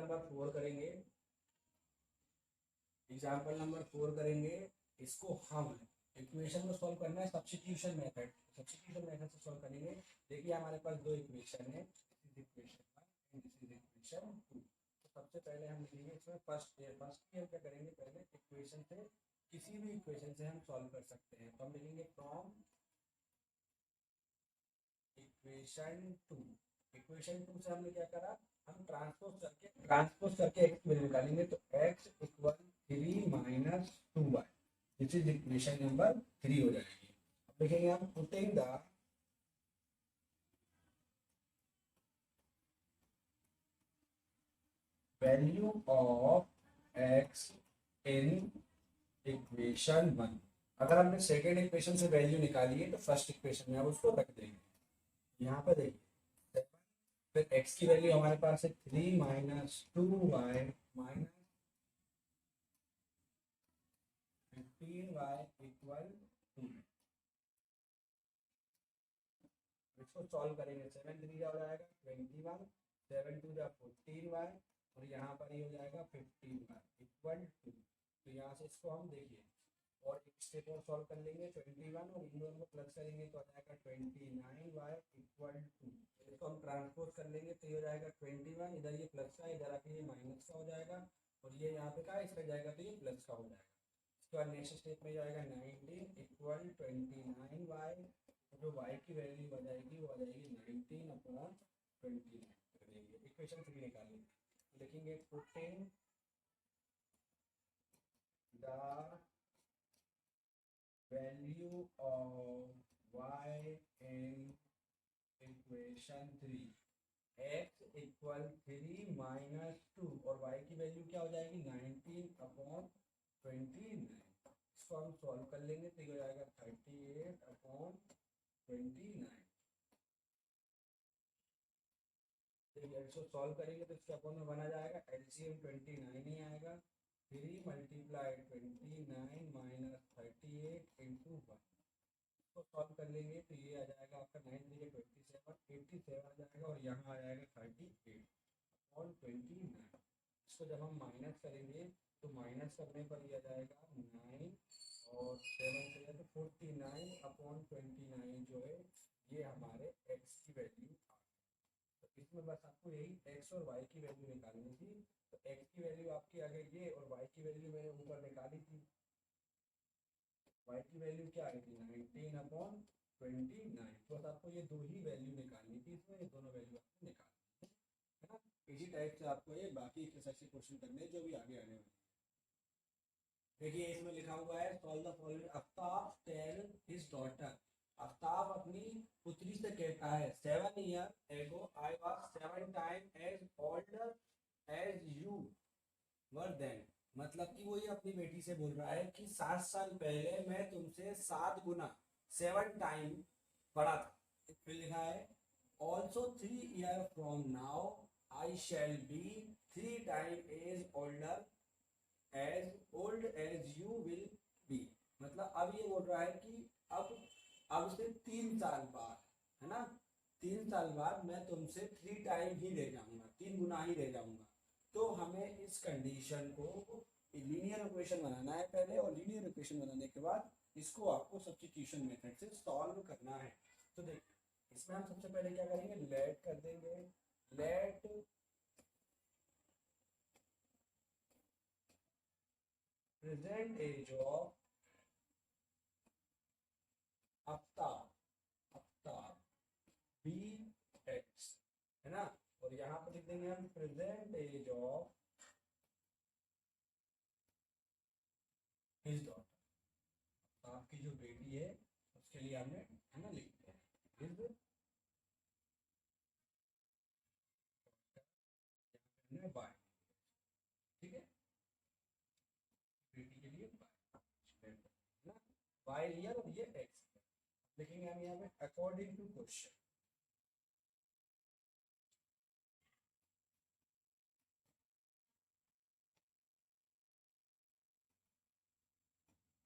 Number 4 करेंगे। Example number 4 करेंगे। इसको हम इक्वेशन को सॉल्व करना है सब्स्टिट्यूशन मेथड। सब्स्टिट्यूशन मेथड से सॉल्व करेंगे। देखिए हमारे पास दो इक्वेशन है, इक्वेशन 1 एंड इक्वेशन 2। तो सबसे पहले हम लिखेंगे इसमें फर्स्ट ईयर क्या करेंगे, पहले इक्वेशन से किसी भी इक्वेशन से हम सॉल्व कर सकते हैं। तो हम लिखेंगे फ्रॉम इक्वेशन 2 से हमने क्या करा, हम ट्रांसपोज करके एक्स की वैल्यू निकालेंगे। तो x equal 3 minus 2y, this is equation number 3 हो जाएगी। अब देखेंगे हम putting the value of x in equation 1। अगर हमने सेकेंड इक्वेशन से वैल्यू निकाली है तो फर्स्ट इक्वेशन में अब उसको रख देंगे। यहाँ पर देखिए फिर x की वैल्यू हमारे पास है 3 minus 2y minus 15y equal 2। इसको सॉल्व करेंगे, 7 3 हो जाएगा 21, 7 2 जा 14y और यहाँ पर ही हो जाएगा 15y इक्वल 2। तो यहाँ से इसको हम देखिए और एक स्टेप और सॉल्व कर लेंगे 21 और इन दोनों को प्लस करेंगे तो आ जाएगा 29y इक्वल 2। इसको हम ट्रांसपोज कर लेंगे तो ये हो जाएगा 21, इधर ये प्लस का इधर आके ये माइनस का हो जाएगा और ये यहाँ पे का इस पर जाएगा तो ये प्लस का हो जाएगा। इसके बाद नेक्स्ट स्टेप में जाएगा 19 इक्वल 29y, जो y की वैल्यू हो जाएगी वो आ जाएगी 19 अपॉन 29 कर देंगे। इक्वेशन 3 निकालेंगे, लिखेंगे putting the value of y in equation 3, x equal 3 minus 2 और y की वैल्यू क्या हो जाएगी 19 अपॉन 29। इसको हम सॉल्व कर लेंगे तो ये हो जाएगा 38 अपॉन 29। इसको सॉल्व करेंगे तो इसके अपॉन में बना जाएगा एलसीएम 29 ही आएगा। 3 मल्टीप्लाई 29 माइनस 38 इंटू 1। इसको सॉल्व कर लेंगे तो ये आ जाएगा आपका 9 3 27 87 आ जाएगा और यहाँ आ जाएगा 38 अपॉन 29। इसको जब हम माइनस करेंगे तो माइनस करने पर ये आ जाएगा 9 और 7 से तो 49 अपॉन 29 जो है ये हमारे x की वैल्यू आ गई। तो इसमें बस आपको यही x और y की वैल्यू निकालनी थी। तो x की वैल्यू आपकी आ गई ये और y की वैल्यू मैंने ऊपर निकाली थी। y की वैल्यू क्या आई थी 19 अपॉन 29। तो बस आपको ये दो ही वैल्यू निकालनी थी, इसमें ये दोनों वैल्यू आपको निकालनी है ना। इसी टाइप से आपको ये बाकी एक्सरसाइज के क्वेश्चन करने जो भी आगे आने वाले। देखिए इसमें लिखा हुआ है solve the following. Aftab tell his daughter, Aftab अपनी पुत्री से कहता है 7 year ago I was 7 time as older as you were then. मतलब कि वो ये अपनी बेटी से बोल रहा है कि 7 साल पहले मैं तुमसे 7 गुना 7 टाइम बड़ा था। फिर लिखा है also 3 year from now I shall be 3 time as older as old as you will be. मतलब अब ये बोल रहा है कि अब से 3 साल बाद, है ना, 3 साल बाद मैं तुमसे 3 टाइम ही ले जाऊंगा, 3 गुना ही ले जाऊंगा। तो हमें इस कंडीशन को लीनियर इक्वेशन बनाना है पहले और लीनियर इक्वेशन बनाने के बाद इसको आपको सब्स्टिट्यूशन मेथड से सॉल्व करना है। तो देखिए इसमें हम सबसे पहले क्या करेंगे, लेट कर देंगे। Let present age of Aftab, Aftab be x, है ना। और यहाँ पर लिख देंगे हम present age of his daughter, आपकी जो बेटी है उसके लिए हमने, है ना, लिख दिया हिज बाय, ठीक है, बेटी के लिए बाय, है ना, बाय लिया और ये एक्स लिखेंगे हम यहाँ पे according to question.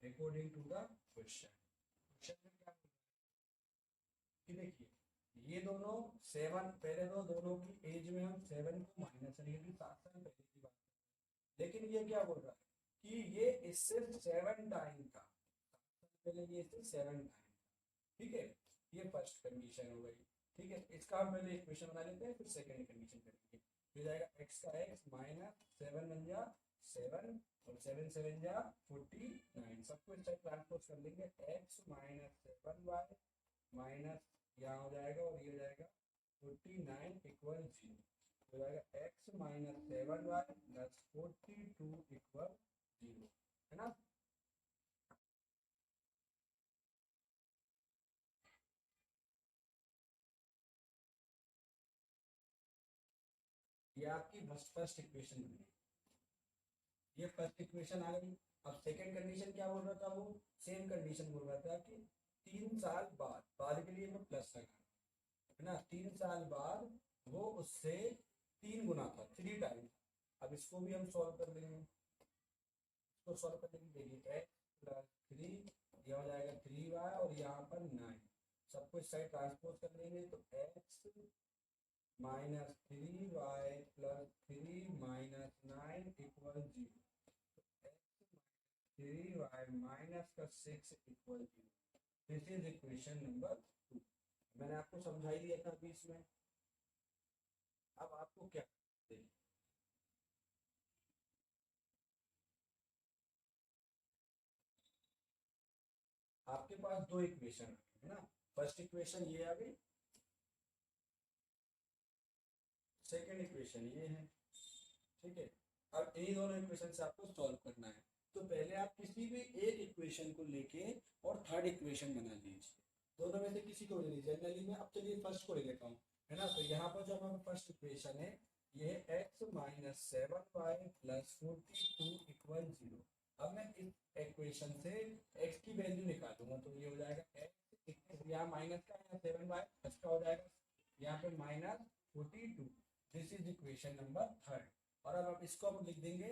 According to the question, question में क्या कि देखिए ये दोनों 7 पहले तो दोनों की एज में हम 7 को माइनस करेंगे, 7 साल पहले की बात है। लेकिन ये क्या बोल रहा है कि ये इससे 7 टाइम था, 7 साल पहले ये इससे 7 टाइम, ठीक है। ये फर्स्ट कंडीशन हो गई, ठीक है। इसका हम पहले इक्वेशन बना लेते हैं, फिर सेकंड कंडीशन करेंगे। हो जाएगा एक्स का एक्स माइनस 7 बन जा 7 और 7 7 जा 49, सबको इस साइड ट्रांसपोज कर लेंगे। एक्स माइनस 7y माइनस यहाँ हो जाएगा और ये हो जाएगा 49 इक्वल 0। हो जाएगा x minus 7y plus 42 equal 0, है ना। ये आपकी फर्स्ट इक्वेशन बनी, ये फर्स्ट इक्वेशन आ गई। अब सेकंड कंडीशन क्या बोल रहा था, वो सेम कंडीशन बोल रहा था कि 3 साल बाद के लिए मैं प्लस लगाना, है ना। 3 साल बाद वो उससे 3 गुना था, 3 टाइम। अब इसको भी हम सॉल्व कर लेंगे, इसको सॉल्व कर लेंगे। देखिए एक्स प्लस 3, यह हो जाएगा 3y और यहाँ पर 9, सबको इस साइड ट्रांसपोज कर लेंगे तो x minus 3y plus 3 minus 9 equal 0। Three y minus का 6 equal 0। This is equation number 2। मैंने आपको समझा ही दिया था अभी इसमें। अब आपको क्या देखिए, आपके पास दो इक्वेशन है ना। फर्स्ट इक्वेशन ये आ गई, सेकेंड इक्वेशन ये है, ठीक है। अब इन दोनों इक्वेशन से आपको सॉल्व करना है। तो पहले आप किसी भी एक इक्वेशन को लेके और थर्ड इक्वेशन बना लीजिए, दोनों में से किसी को ले लीजिए जनरली में। अब चलिए फर्स्ट को ले लेता हूँ, है ना। तो यहाँ पर जो हमारा फर्स्ट इक्वेशन है ये x minus 7y plus 42 equal 0। अब मैं इस इक्वेशन से x की वैल्यू निकालूंगा तो ये हो जाएगा x, यहाँ माइनस का यहाँ 7y प्लस का हो जाएगा यहाँ पे minus 42। This is equation number third. और अब आप इसको हम लिख देंगे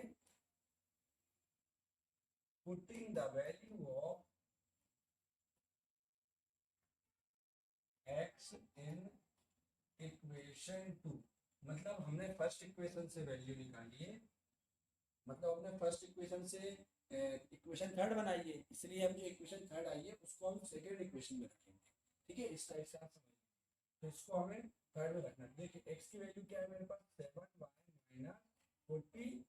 putting the value of x in equation 2। मतलब हमने फर्स्ट इक्वेशन से वैल्यू निकाली है, मतलब हमने फर्स्ट इक्वेशन से इक्वेशन थर्ड बनाई है, इसलिए हम जो इक्वेशन थर्ड आई है उसको हम सेकेंड इक्वेशन में रखेंगे, ठीक है। इस टाइप से आप समझ, तो इसको हमें थर्ड में रखना है। देखिए एक्स की वैल्यू क्या है मेरे पास 7y माइनस 42,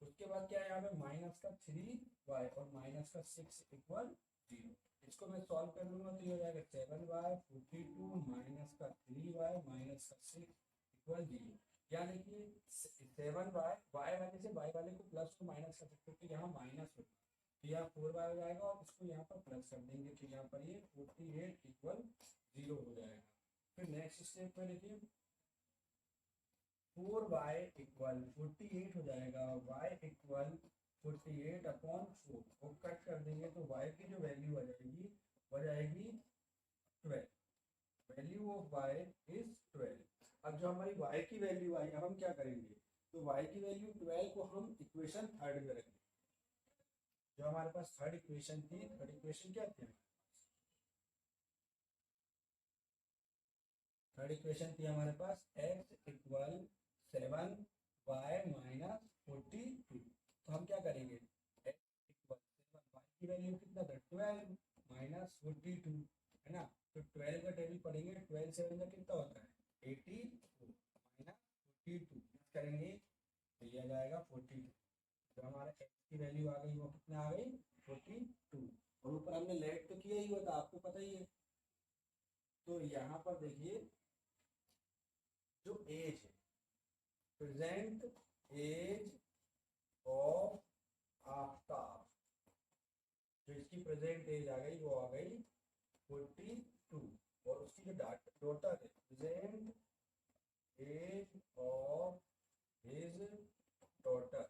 उसके बाद क्या है यहाँ पे माइनस का 3y और माइनस का 6 इक्वल 0। इसको मैं सॉल्व कर लूंगा तो ये हो जाएगा 7y 42 माइनस का 3y माइनस का 6 इक्वल 0। क्या देखिए 7y, वाई वाले से वाई वाले को प्लस को माइनस कर सकते हो तो यहाँ माइनस होगा, तो यहाँ 4y हो जाएगा और इसको यहाँ पर प्लस कर देंगे तो यहाँ पर ये 48 इक्वल 0 हो जाएगा। फिर नेक्स्ट स्टेप में देखिए 4y इक्वल 48 हो जाएगा, y इक्वल 48 अपॉन 4 को कट कर देंगे तो y की जो वैल्यू आ जाएगी वो जाएगी 12। Value of y is 12। अब जो हमारी y की वैल्यू आई, अब हम क्या करेंगे, तो y की वैल्यू 12 को हम इक्वेशन थर्ड में रखेंगे। जो हमारे पास थर्ड इक्वेशन थी, थर्ड इक्वेशन क्या थी, थर्ड इक्वेशन थी हमारे पास x इक्वल 7y माइनस 42। तो हम क्या करेंगे x इक्वल 7, y की वैल्यू कितना था 12 माइनस 42, है ना। तो 12 का टेबल पढ़ेंगे, 12 से का कितना होता है 84 माइनस 42 करेंगे तो ये आ जाएगा 42। तो हमारा x की वैल्यू आ गई, वो कितना आ गई 42। और ऊपर हमने लेट तो किया ही हुआ था, आपको पता ही है। तो यहाँ पर देखिए जो एज है, प्रेजेंट एज ऑफ आफ्ताब, जो इसकी प्रेजेंट एज आ गई वो आ गई 42। और उसकी जो डॉटर है present age of his daughter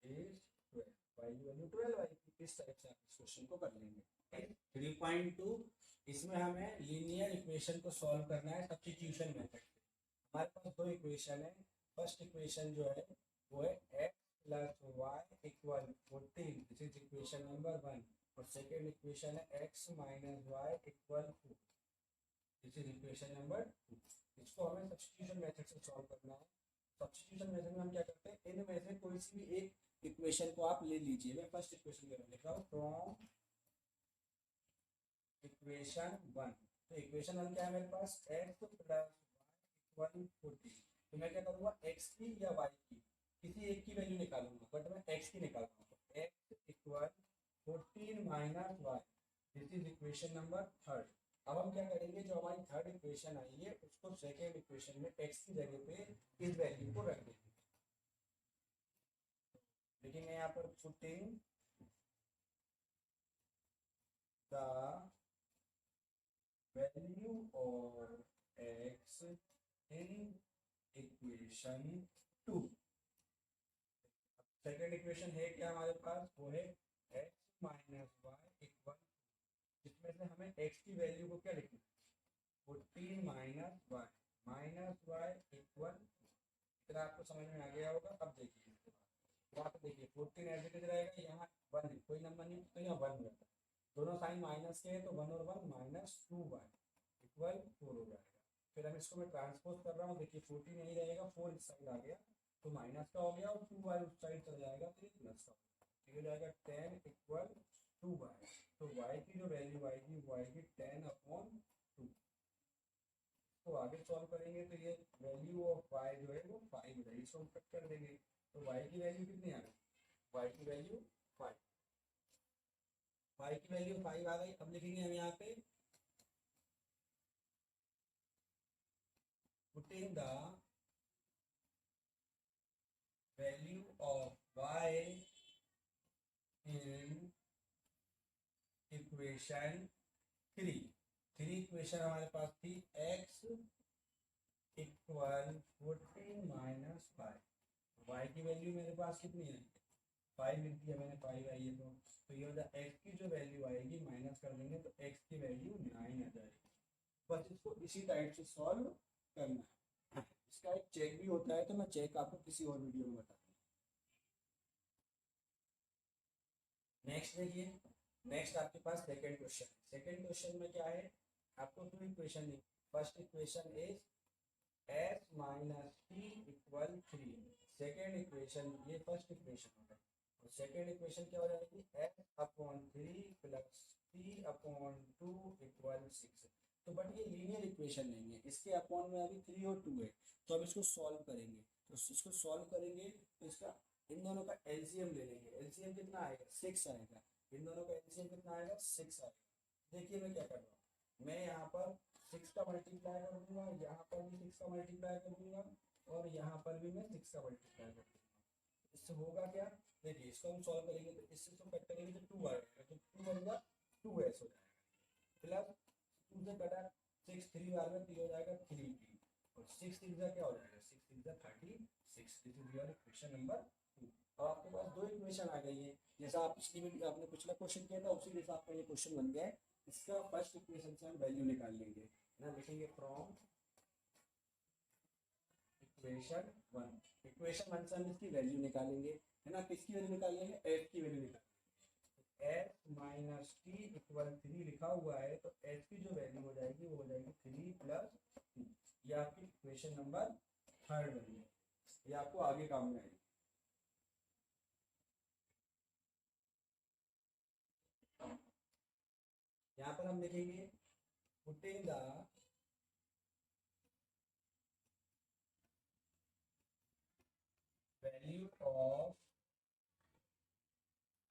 is 12, y की वैल्यू 12 आएगी। इस टाइप से आप इस क्वेश्चन को कर लेंगे। 3.2 इसमें हमें लीनियर इक्वेशन को सॉल्व करना है सब्स्टिट्यूशन मेथड से। हमारे पास दो इक्वेशन है, फर्स्ट इक्वेशन जो है वो है x plus y equal 14, this is equation number 1। और सेकेंड इक्वेशन है x minus y equal two, this is equation number 2। इसको हमें सब्स्टिट्यूशन मेथड से सॉल्व करना है। सब्स्टिट्यूशन मेथड में हम क्या करते हैं, इनमें से कोई सी भी एक इक्वेशन को आप ले लीजिए। मैं फर्स्ट इक्वेशन के लिख रहा हूँ फ्रॉम इक्वेशन 1। तो इक्वेशन 1 क्या है मेरे पास, एक्स प्लस वाई इक्वल 14। तो मैं क्या करूँगा, एक्स की या वाई की किसी एक की वैल्यू निकालूंगा, बट मैं एक्स की निकालूंगा। तो x equal 14 minus y, this is equation number 3। अब हम क्या करेंगे, जो हमारी थर्ड इक्वेशन आई है उसको सेकेंड इक्वेशन में एक्स की जगह पे इस वैल्यू को रख देंगे। लेकिन यहाँ पर putting the value of x in equation 2। Second equation है क्या हमारे पास, वो है एक्स माइनस वाई इक्वल, जिसमें से हमें एक्स की वैल्यू को क्या लिखना है, 14 माइनस वाई इक्वल। इतना आपको समझ में आ गया होगा। अब देखिए इसके बाद यहाँ पे देखिए 14 एज इट इज रहेगा, यहाँ 1 है, कोई नंबर नहीं तो यहाँ 1 रहता है। दोनों साइन माइनस के हैं तो 1 और 1 माइनस 2y इक्वल 4 हो जाएगा। फिर हम इसको मैं ट्रांसपोज कर रहा हूँ, देखिए 14 यहीं रहेगा, 4 इस साइड आ गया तो माइनस का हो गया, और 2y उस साइड चला जाएगा तो ये प्लस का हो गया। तो ये हो जाएगा 10 इक्वल 2y। तो y की जो वैल्यू आएगी वो आएगी 10/2। तो आगे सॉल्व करेंगे तो ये वैल्यू ऑफ y जो है वो 5 हो जाएगी, इसको हम कट कर देंगे। तो y की वैल्यू कितनी आ गई, y की वैल्यू 5, y की वैल्यू 5 आ गई। अब लिखेंगे हम यहाँ पे putting the value of y in equation 3। Equation हमारे पास थी x इक्वल 14 माइनस 5। वाई की वैल्यू मेरे पास कितनी है, 5 लिख दिया मैंने, 5 आई है। तो ये होता है एक्स की जो वैल्यू आएगी माइनस कर देंगे तो एक्स की वैल्यू 9 आ जाएगी। बस इसको इसी टाइप से सॉल्व करना है। इसका एक चेक भी होता है, तो मैं चेक आपको किसी और वीडियो में बताऊंगा। नेक्स्ट देखिए, नेक्स्ट आपके पास सेकेंड क्वेश्चन। सेकेंड क्वेश्चन में क्या है, आपको 2 equation the. First equation is S minus T equal 3। Second equation, ये फर्स्ट इक्वेशन होगा, और सेकेंड इक्वेशन क्या हो जाएगी, S upon 3 plus T upon 2 equal 6। तो बट ये लीनियर इक्वेशन नहीं है, इसके अपॉन में अभी 3 और 2 है, तो अब इसको सॉल्व करेंगे। तो इसको सॉल्व करेंगे तो इसका, इन दोनों का एलसीएम ले लेंगे। एलसीएम कितना आएगा, 6 आएगा। इन दोनों का एलसीएम कितना आएगा, 6 आएगा। देखिए मैं क्या कर रहा हूँ, मैं यहाँ पर 6 का मल्टीप्लाई कर दूंगा, यहाँ पर भी 6 का मल्टीप्लाई कर दूंगा, और यहाँ पर भी मैं 6 का मल्टीप्लाई कर दूंगा। इससे होगा क्या, देखिए इसको हम सॉल्व करेंगे तो इससे इसको कट करेंगे तो 2 आएगा, तो 2 बनेगा 2s हो जाएगा, प्लस 2 से कटा 6 3 बार में 3 हो जाएगा 3t, और 6 3 क्या हो जाएगा, 6 3 36। This is your equation number 2। अब आपके पास 2 इक्वेशन आ गई है, जैसा आप पिछली वीडियो आपने पिछला क्वेश्चन किया था उसी के हिसाब का ये क्वेश्चन बन गया है। इसका फर्स्ट इक्वेशन से हम वैल्यू निकाल लेंगे ना, लिखेंगे फ्रॉम इक्वेशन 1। इक्वेशन 1 से हम इसकी वैल्यू निकालेंगे, है ना। किसकी वैल्यू निकालेंगे, एफ की वैल्यू निकालेंगे। एफ माइनस टी इक्वल 3 लिखा हुआ है, तो एफ की जो वैल्यू हो जाएगी वो हो जाएगी 3 प्लस 2। ये आपकी इक्वेशन नंबर 3 बनी है, ये आपको आगे काम में आएगी। यहाँ पर हम लिखेंगे putting the value of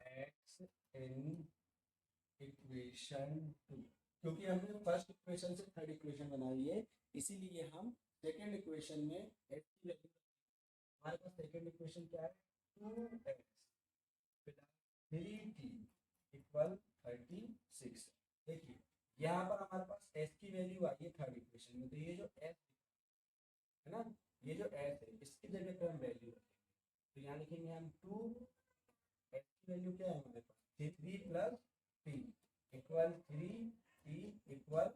x in equation 2। क्योंकि हमने फर्स्ट इक्वेशन से थर्ड इक्वेशन बनाई है, इसीलिए हम सेकेंड इक्वेशन में एक्स की वैल्यू, हमारे पास सेकेंड इक्वेशन क्या है, 2x प्लस 3t इक्वल 36। देखिए यहाँ पर हमारे पास s की वैल्यू आई है थर्ड इक्वेशन में, तो ये जो s है ना, ये जो s है इसकी जगह पर हम वैल्यू रखेंगे। तो यहाँ लिखेंगे हम 2, s की वैल्यू क्या है हमारे पास, 3 plus t equal 3t equal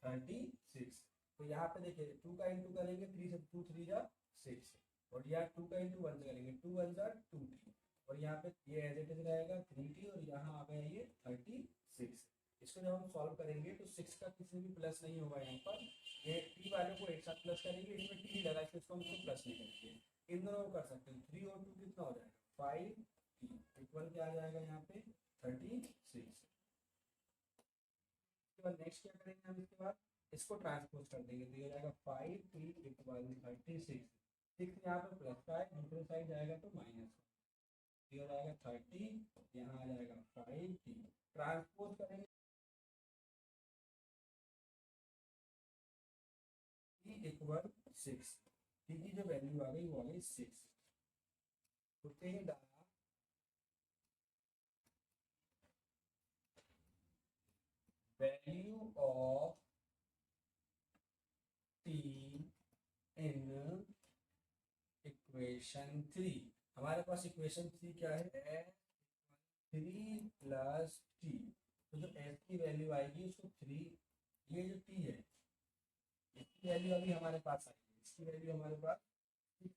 36। तो यहाँ पे देखिए 2 का इंटू करेंगे, 3 से 2 3 जा 6, और यहाँ 2 का इंटू 1 से करेंगे, 2 1 जा 2t, और यहाँ पे ये एज इट इज रहेगा 3t और यहाँ आ गया ये 36। इसको जब हम सॉल्व करेंगे तो 6 का किसी भी प्लस नहीं होगा यहाँ पर, ये t वाले को एक साथ प्लस करेंगे, इसमें t लगा इसको हम प्लस नहीं करेंगे। इन दोनों को कर सकते हैं, 3 और 2 कितना हो जाएगा 5t इक्वल क्या आ जाएगा यहाँ पे 36। इसके बाद नेक्स्ट क्या करेंगे हम, इसके बाद इसको ट्रांसपोज कर देंगे तो ये हो जाएगा 5t इक्वल 36। 6 यहाँ पे प्लस का है, दूसरे साइड जाएगा तो माइनस ये हो जाएगा 30, यहाँ आ जाएगा 5t। ट्रांसपोज करेंगे इक्वल 6, t की जो वैल्यू आ गई वो आ गई 6। उसके ही डाला value of t in equation 3। हमारे पास इक्वेशन 3 क्या है, 3 प्लस टी। तो जो s की वैल्यू आएगी उसको 3, ये जो t है इसकी वैल्यू अभी हमारे पास आएगी, इसकी वैल्यू हमारे पास 6,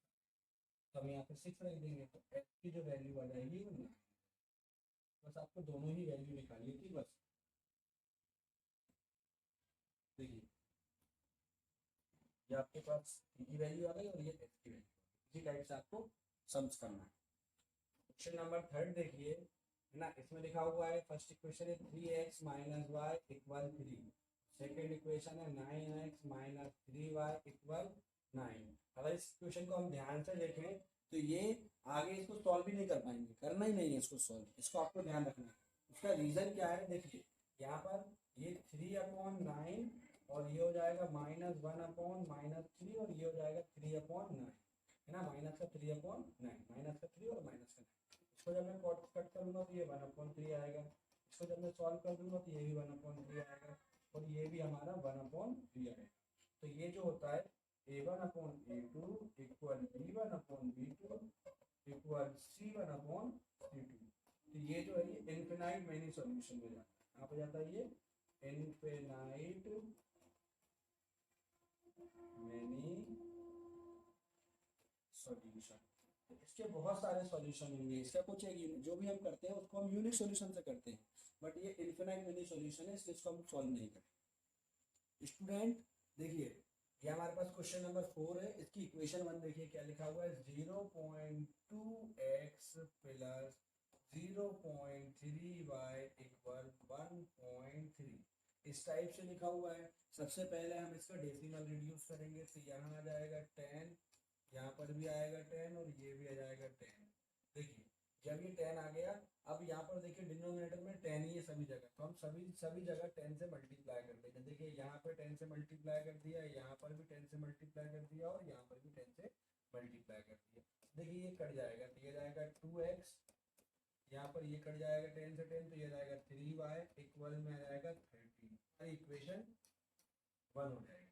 तो हम यहाँ पे 6 रख देंगे तो s की जो वैल्यू आ जाएगी वो 9। बस आपको दोनों ही वैल्यू निकालिए थी बस। देखिए ये आपके पास t की वैल्यू आ गई और ये s की वैल्यू, इसी टाइप से आपको सम्स करना है। क्वेश्चन नंबर 3 देखिए ना, इसमें लिखा हुआ है फर्स्ट इक्वेशन है 3x minus y equal 3, second equation है 9x माइनस 3y इक्वल 9। अगर इस इक्वेशन को हम ध्यान से देखें तो ये आगे इसको सॉल्व भी नहीं कर पाएंगे, करना ही नहीं है इसको सॉल्व, इसको आपको ध्यान रखना है। उसका रीजन क्या है, देखिए यहाँ पर ये 3/9 और ये हो जाएगा -1/-3 और ये हो जाएगा 3/9 है ना, माइनस का 3/9, माइनस का 3 और माइनस का 9। इसको जब मैं कट करूंगा तो ये 1/3 आएगा, इसको जब मैं सॉल्व कर दूंगा तो ये भी 1/3 आएगा और ये भी हमारा 1/3 आएगा। तो ये जो होता है a1/a2 equal b1/b2 equal c1/c2। तो ये जो है ये इनफिनाइट मैनी सॉल्यूशन में जाता है, यहाँ पे जाता है ये इनफिनाइट मैनी सॉल्यूशन। इसके बहुत सारे सॉल्यूशन होंगे, इसका कुछ एक जो भी हम करते हैं उसको हम यूनिक सॉल्यूशन से करते हैं, बट ये इनफिनाइट मैनी सॉल्यूशन है इसलिए इसको हम सॉल्व नहीं करें। स्टूडेंट देखिए ये हमारे पास क्वेश्चन नंबर 4 है, इसकी इक्वेशन 1 देखिए क्या लिखा हुआ है 0.2x प्लस 0.3y इक्वल 1.3। इस टाइप से लिखा हुआ है। सबसे पहले हम इसका डेसिमल रिड्यूस करेंगे तो यहाँ आ जाएगा 10, यहाँ पर भी आएगा 10 और ये भी आ जाएगा 10। देखिए जब ये 10 आ गया, अब यहाँ पर देखिए डिनोमिनेटर में 10 ही है सभी जगह, तो हम सभी जगह 10 से मल्टीप्लाई कर देंगे। देखिए यहाँ पे 10 से मल्टीप्लाई कर दिया, यहाँ पर भी 10 से मल्टीप्लाई कर दिया और यहाँ पर भी 10 से मल्टीप्लाई कर दिया। देखिए ये कट जाएगा तो ये जाएगा 2x, यहाँ पर ये कट जाएगा 10 से 10 तो ये जाएगा 3y इक्वल में आ जाएगा 13। इक्वेशन 1 हो जाएगी।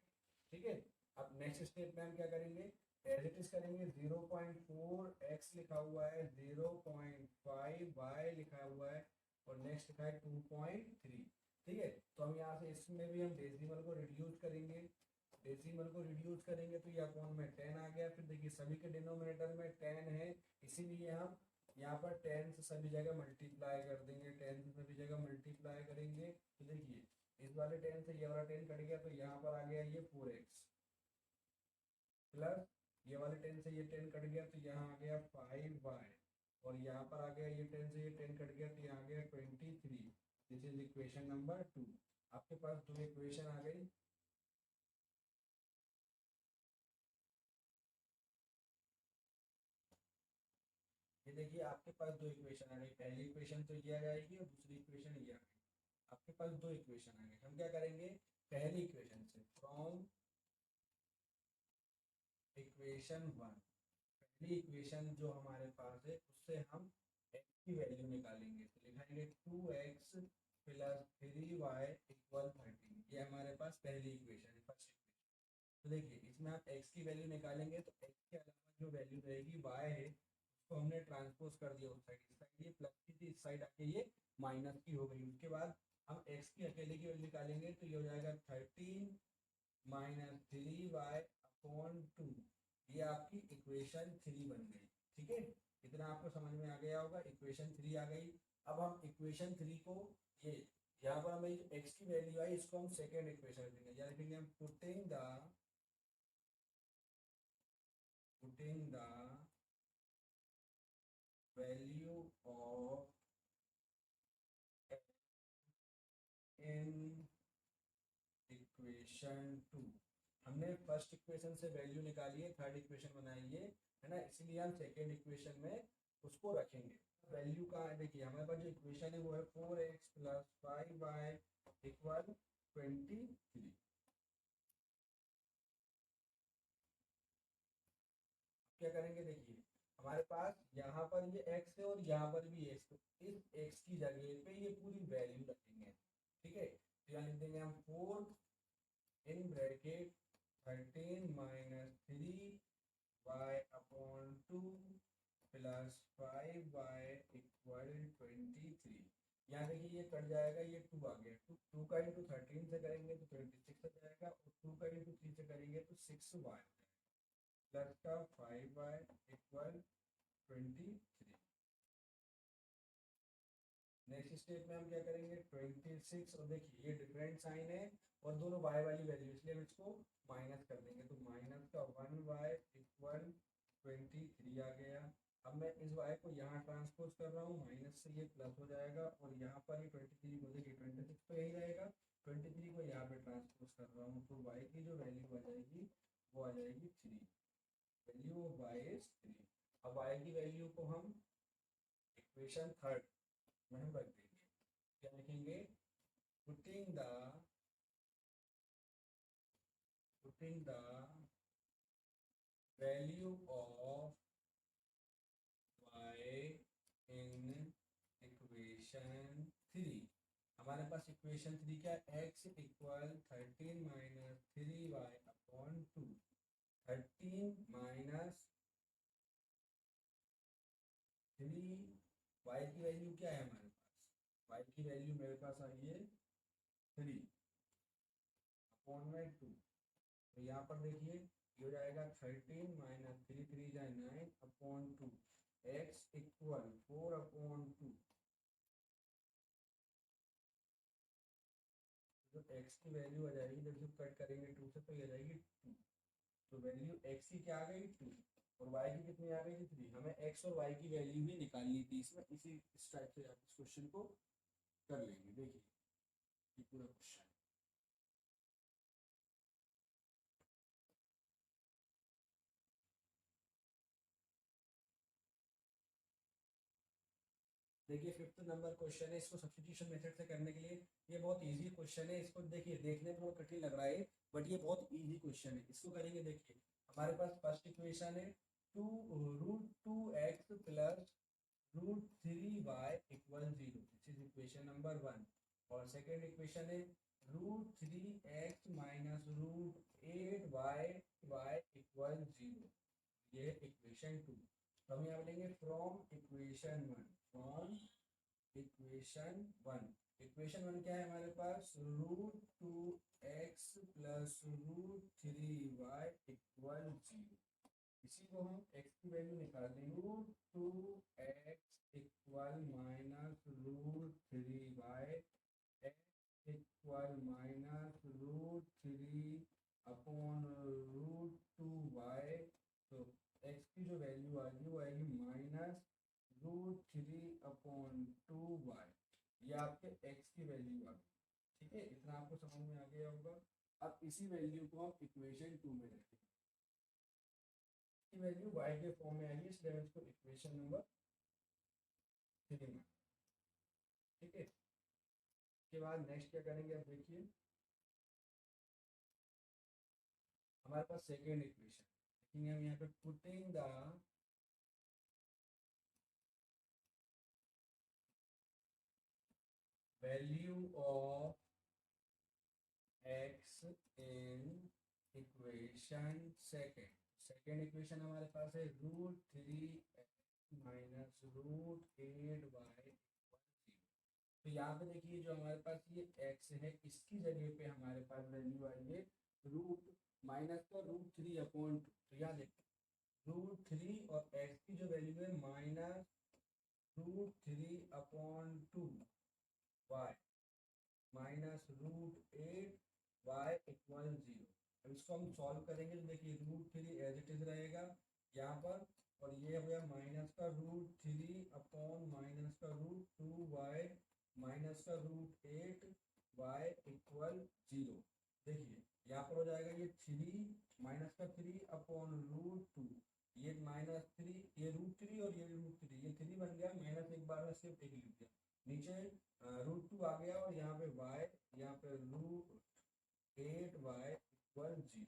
ठीक है, अब नेक्स्ट स्टेप में हम क्या करेंगे, एज इट इज करेंगे। 0.4x लिखा हुआ है, 0.5y लिखा हुआ है और नेक्स्ट लिखा है 2.3। ठीक है, तो हम यहाँ से इसमें भी हम डेसिमल को रिड्यूस करेंगे, डेसिमल को रिड्यूस करेंगे तो ये अपॉन में 10 आ गया। फिर देखिए सभी के डिनोमिनेटर में 10 है, इसीलिए हम यहाँ पर 10 से सभी जगह मल्टीप्लाई कर देंगे, 10 से सभी जगह मल्टीप्लाई करेंगे तो देखिए इस वाले 10 से ये वाला 10 कट गया तो यहाँ पर आ गया ये 4x प्लस ये वाले 10 से ये 10 कट गया तो यहाँ आ गया 5y और यहाँ पर आ गया ये 10 से ये 10 कट गया तो यहाँ आ गया 23। This is equation number 2। आपके पास दो इक्वेशन आ गई। ये देखिए आपके पास दो इक्वेशन आ गई, पहली इक्वेशन तो ये आ जाएगी और दूसरी इक्वेशन ये आ गई। आपके पास दो इक्वेशन आ गए, हम क्या करेंगे पहली इक्वेशन से फ्रॉम इक्वेशन 1, पहली इक्वेशन जो हमारे पास है उससे हम x की वैल्यू निकालेंगे तो लिखाएंगे 2x प्लस 3y इक्वल 13। ये हमारे पास पहली इक्वेशन है, फर्स्ट इक्वेशन। तो देखिए इसमें आप x की वैल्यू निकालेंगे तो x के अलावा जो वैल्यू रहेगी y है उसको हमने ट्रांसपोज कर दिया उस साइड, इस साइड ये प्लस की थी, इस साइड आके ये माइनस की हो गई। उसके बाद हम x की अकेले की वैल्यू निकालेंगे तो ये हो जाएगा 13 माइनस 3y अपॉन 2। ये आपकी इक्वेशन 3 बन गई। ठीक है, इतना आपको समझ में आ गया होगा। इक्वेशन 3 आ गई। अब हम इक्वेशन 3 को ये यहाँ पर हमें एक्स की वैल्यू आई, इसको हम सेकेंड इक्वेशन लिखेंगे, या लिखेंगे हम putting the value of in equation 2। हमने फर्स्ट इक्वेशन से वैल्यू निकाली है, थर्ड इक्वेशन बनाई है ना, इसलिए हम सेकेंड इक्वेशन में उसको रखेंगे। वैल्यू का देखिए हमारे पास जो इक्वेशन है वो है 4x प्लस 5y इक्वल 23। क्या करेंगे, देखिए हमारे पास यहाँ पर ये x है और यहाँ पर भी x, तो इस x की जगह पे ये पूरी वैल्यू रखेंगे। ठीक है, तो यहाँ लिख देंगे हम 4 in bracket 13 minus 3y upon 2 plus 5y equal 23। यहाँ देखिए ये कट जाएगा, ये 2 आ गया, 2 का इंटू 13 से करेंगे तो 26 हो जाएगा, और 2 का इंटू 3 से करेंगे तो 6y प्लस का 5y इक्वल 23। नेक्स्ट स्टेप में हम क्या करेंगे, 26, और देखिए ये डिफरेंट साइन है और दोनों y वाली वैल्यू, इसलिए हम इसको माइनस कर देंगे, तो माइनस का 1y इक्वल 23 आ गया। अब मैं इस y को यहाँ ट्रांसपोज कर रहा हूँ, माइनस से ये प्लस हो जाएगा, और यहाँ पर ये 23 को देखिए 26 तो यही रहेगा, 23 को यहाँ पे ट्रांसपोज कर रहा हूँ, तो y की जो वैल्यू आ जाएगी वो आ जाएगी 3। Value of y is 3। अब y की वैल्यू को हम इक्वेशन थर्ड में हम रख देंगे। क्या लिखेंगे, putting the value of y in equation 3। हमारे पास इक्वेशन 3 क्या है, x equal 13 minus 3y upon 2। 13 minus 3y की वैल्यू क्या है हमारे पास, y की वैल्यू मेरे पास आई है 3 अपॉन में 2। तो यहाँ पर देखिए ये हो जाएगा 13 माइनस 3 3 जाए 9 अपॉन 2 x इक्वल 4 अपॉन 2। जो x की वैल्यू आ जाएगी जब जब कट करेंगे 2 से तो ये आ जाएगी 2। तो वैल्यू x की क्या आ गई 2, और y की कितनी आ गई थी 3। हमें x और y की वैल्यू भी निकालनी थी इसमें, इस टाइप से आप इस क्वेश्चन को कर लेंगे। देखिए ये पूरा क्वेश्चन, देखिए फिफ्थ नंबर क्वेश्चन है, इसको सब्स्टिट्यूशन मेथड से करने के लिए ये बहुत इजी क्वेश्चन है। इसको देखिए देखने में बहुत कठिन लग रहा है बट ये बहुत इजी क्वेश्चन है। इसको करेंगे, देखिए हमारे पास फर्स्ट इक्वेशन है √2x plus √3y equal 0, this is equation number 1। और सेकेंड इक्वेशन है √3x माइनस √8y इक्वल 0, ये है इक्वेशन 2। तो हम यहाँ लेंगे from equation 1, from equation 1। Equation 1 क्या है हमारे पास, √2x प्लस √3y इक्वल 0। इसी को हम x की वैल्यू निकाल देंगे, √2x equal minus √3y, x equal minus √3 upon √2y। तो x की जो वैल्यू आ गई वो आएगी माइनस √3 अपॉन 2y। ये आपके x की वैल्यू आ गई। ठीक है, इतना आपको समझ में आ गया होगा। अब इसी वैल्यू को हम इक्वेशन 2 में रखेंगे, की वैल्यू y के फॉर्म में आएगी, इसलिए हम इसको इक्वेशन नंबर 3 में। ठीक है, उसके बाद नेक्स्ट क्या करेंगे, अब देखिए हमारे पास सेकेंड इक्वेशन लिखेंगे हम यहाँ पे, putting the value of x in equation second. Second equation हमारे पास है √3x माइनस √8y। तो यहाँ पे देखिए जो हमारे पास ये x है इसकी जगह पे हमारे पास वैल्यू आई है रूट माइनस का √3 अपॉन 2। तो यहाँ देखिए √3 और x की जो वैल्यू है -√3/2 y -√8 y इक्वल 0। अब इसको हम सॉल्व करेंगे तो देखिए √3 एज इट इज रहेगा यहाँ पर, और ये हो गया -√3/-√2y -√8y इक्वल 0। देखिए यहाँ पर हो जाएगा ये 3 -3/√2, ये -3, ये √3 और ये √3, ये 3 बन गया, माइनस एक बार में सिर्फ एक लिख दिया, नीचे √2 आ गया, और यहाँ पे y, यहाँ पे √8y इक्वल 0।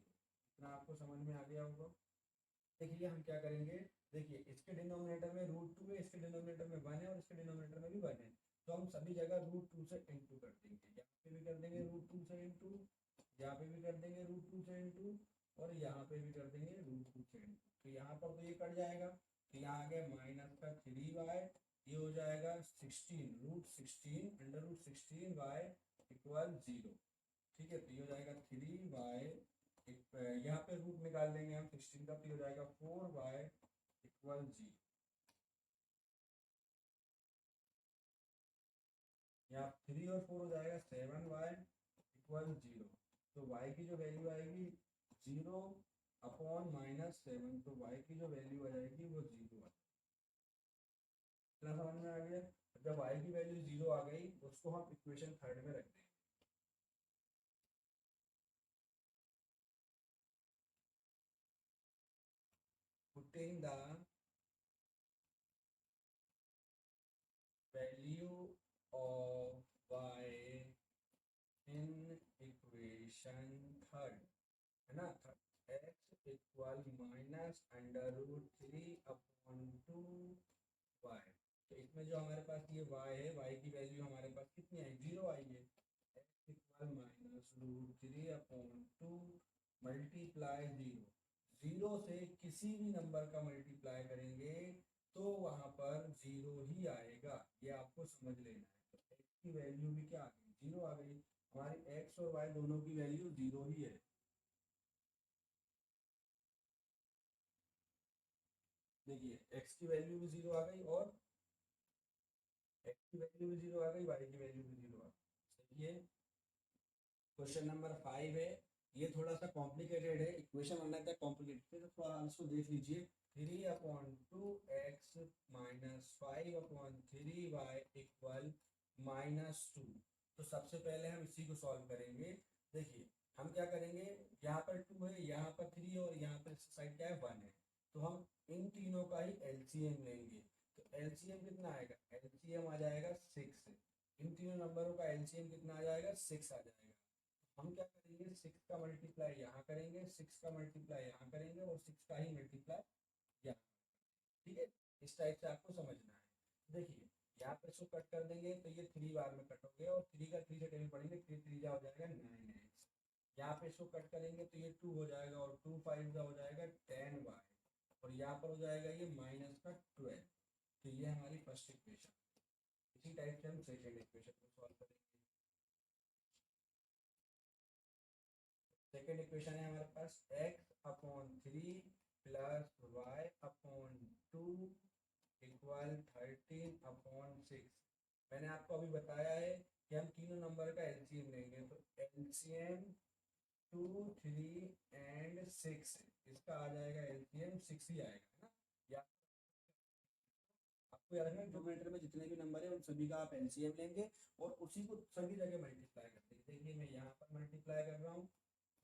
इतना आपको समझ में आ गया होगा। देखिए हम क्या करेंगे, देखिए इसके डिनोमिनेटर में √2 है, इसके डिनोमिनेटर में 1 है, और इसके डिनोमिनेटर में भी 1 है, तो हम सभी जगह √2 से इंटू कर देंगे। यहाँ पे भी कर देंगे √2 से इंटू, यहाँ पे भी कर देंगे √2 से इंटू, और यहाँ पे भी कर देंगे √2 से इंटू। तो यहाँ पर तो ये कट जाएगा, तो यहाँ आ गया -3y, ये हो जाएगा 16√16 इक्वल 0। ठीक है, तो ये हो जाएगा 3y, यहाँ पे रूट निकाल लेंगे हम 16 का, तो ये हो जाएगा 4y इक्वल 0। यहाँ 3 और 4 हो जाएगा 7y इक्वल 0। तो y की जो वैल्यू आएगी 0/-7, तो y की जो वैल्यू आ जाएगी वो 0 आ। इतना समझ में आ गया। जब y की वैल्यू 0 आ गई, उसको हम इक्वेशन थर्ड में रख देंगे। Putting the value of y in equation third, है ना, x इक्वल -√3/2y। तो इसमें जो हमारे पास ये y है, y की वैल्यू हमारे पास कितनी आई, 0 आई है। x इक्वल -√3/2 मल्टीप्लाई 0, 0 से किसी भी नंबर का मल्टीप्लाई करेंगे तो वहां पर 0 ही आएगा, ये आपको समझ लेना है। तो x की वैल्यू भी क्या आ गई, 0 आ गई। हमारी x और y दोनों की वैल्यू 0 ही है। देखिए x की वैल्यू भी 0 आ गई, और x की वैल्यू भी 0 आ गई, y की वैल्यू भी 0 आ गई। ये क्वेश्चन नंबर 5 है। ये थोड़ा सा कॉम्प्लिकेटेड है, इक्वेशन बनना था कॉम्प्लिकेटेड, तो थोड़ा इसको देख लीजिए। 3/2x -5/3y equal -2। तो सबसे पहले हम इसी को सॉल्व करेंगे। देखिए हम क्या करेंगे, यहाँ पर 2 है, यहाँ पर 3 है, और यहाँ पर साइड क्या है, 1 है, तो हम इन तीनों का ही एलसीएम लेंगे। तो एलसीएम कितना आएगा, एलसीएम आ जाएगा 6। इन तीनों नंबरों का एलसीएम कितना आ जाएगा, 6 आ जाएगा। हम क्या करेंगे, 6 का मल्टीप्लाई यहाँ करेंगे, 6 का मल्टीप्लाई यहाँ करेंगे, और 6 का ही मल्टीप्लाई यहाँ। ठीक है, इस टाइप से आपको समझना है। देखिए यहाँ पे इसको कट कर देंगे तो ये 3 बार में कट हो गया, और 3 का 3 से टेबल पढ़ेंगे, 3 3 हो जाएगा 9x। यहाँ पे इसको कट करेंगे तो ये 2 हो जाएगा, और 2 5 हो जाएगा 10y, और यहाँ पर हो जाएगा ये -12। तो ये हमारी फर्स्ट इक्वेशन। इसी टाइप से हम सेकेंड इक्वेशन को सॉल्व करेंगे। सेकेंड इक्वेशन है हमारे पास x/3 + y/2 इक्वल 13/6। मैंने आपको अभी बताया है कि हम तीनों नंबर का एलसीएम लेंगे, तो एलसीएम 2 3 एंड 6, इसका आ जाएगा एलसीएम 6 ही आएगा, है ना। या आपको याद रखना, डिनोमिनेटर में जितने भी नंबर है उन सभी का आप एलसीएम लेंगे, और उसी को सभी जगह मल्टीप्लाई कर देंगे। देखिए मैं यहाँ पर मल्टीप्लाई कर रहा हूँ,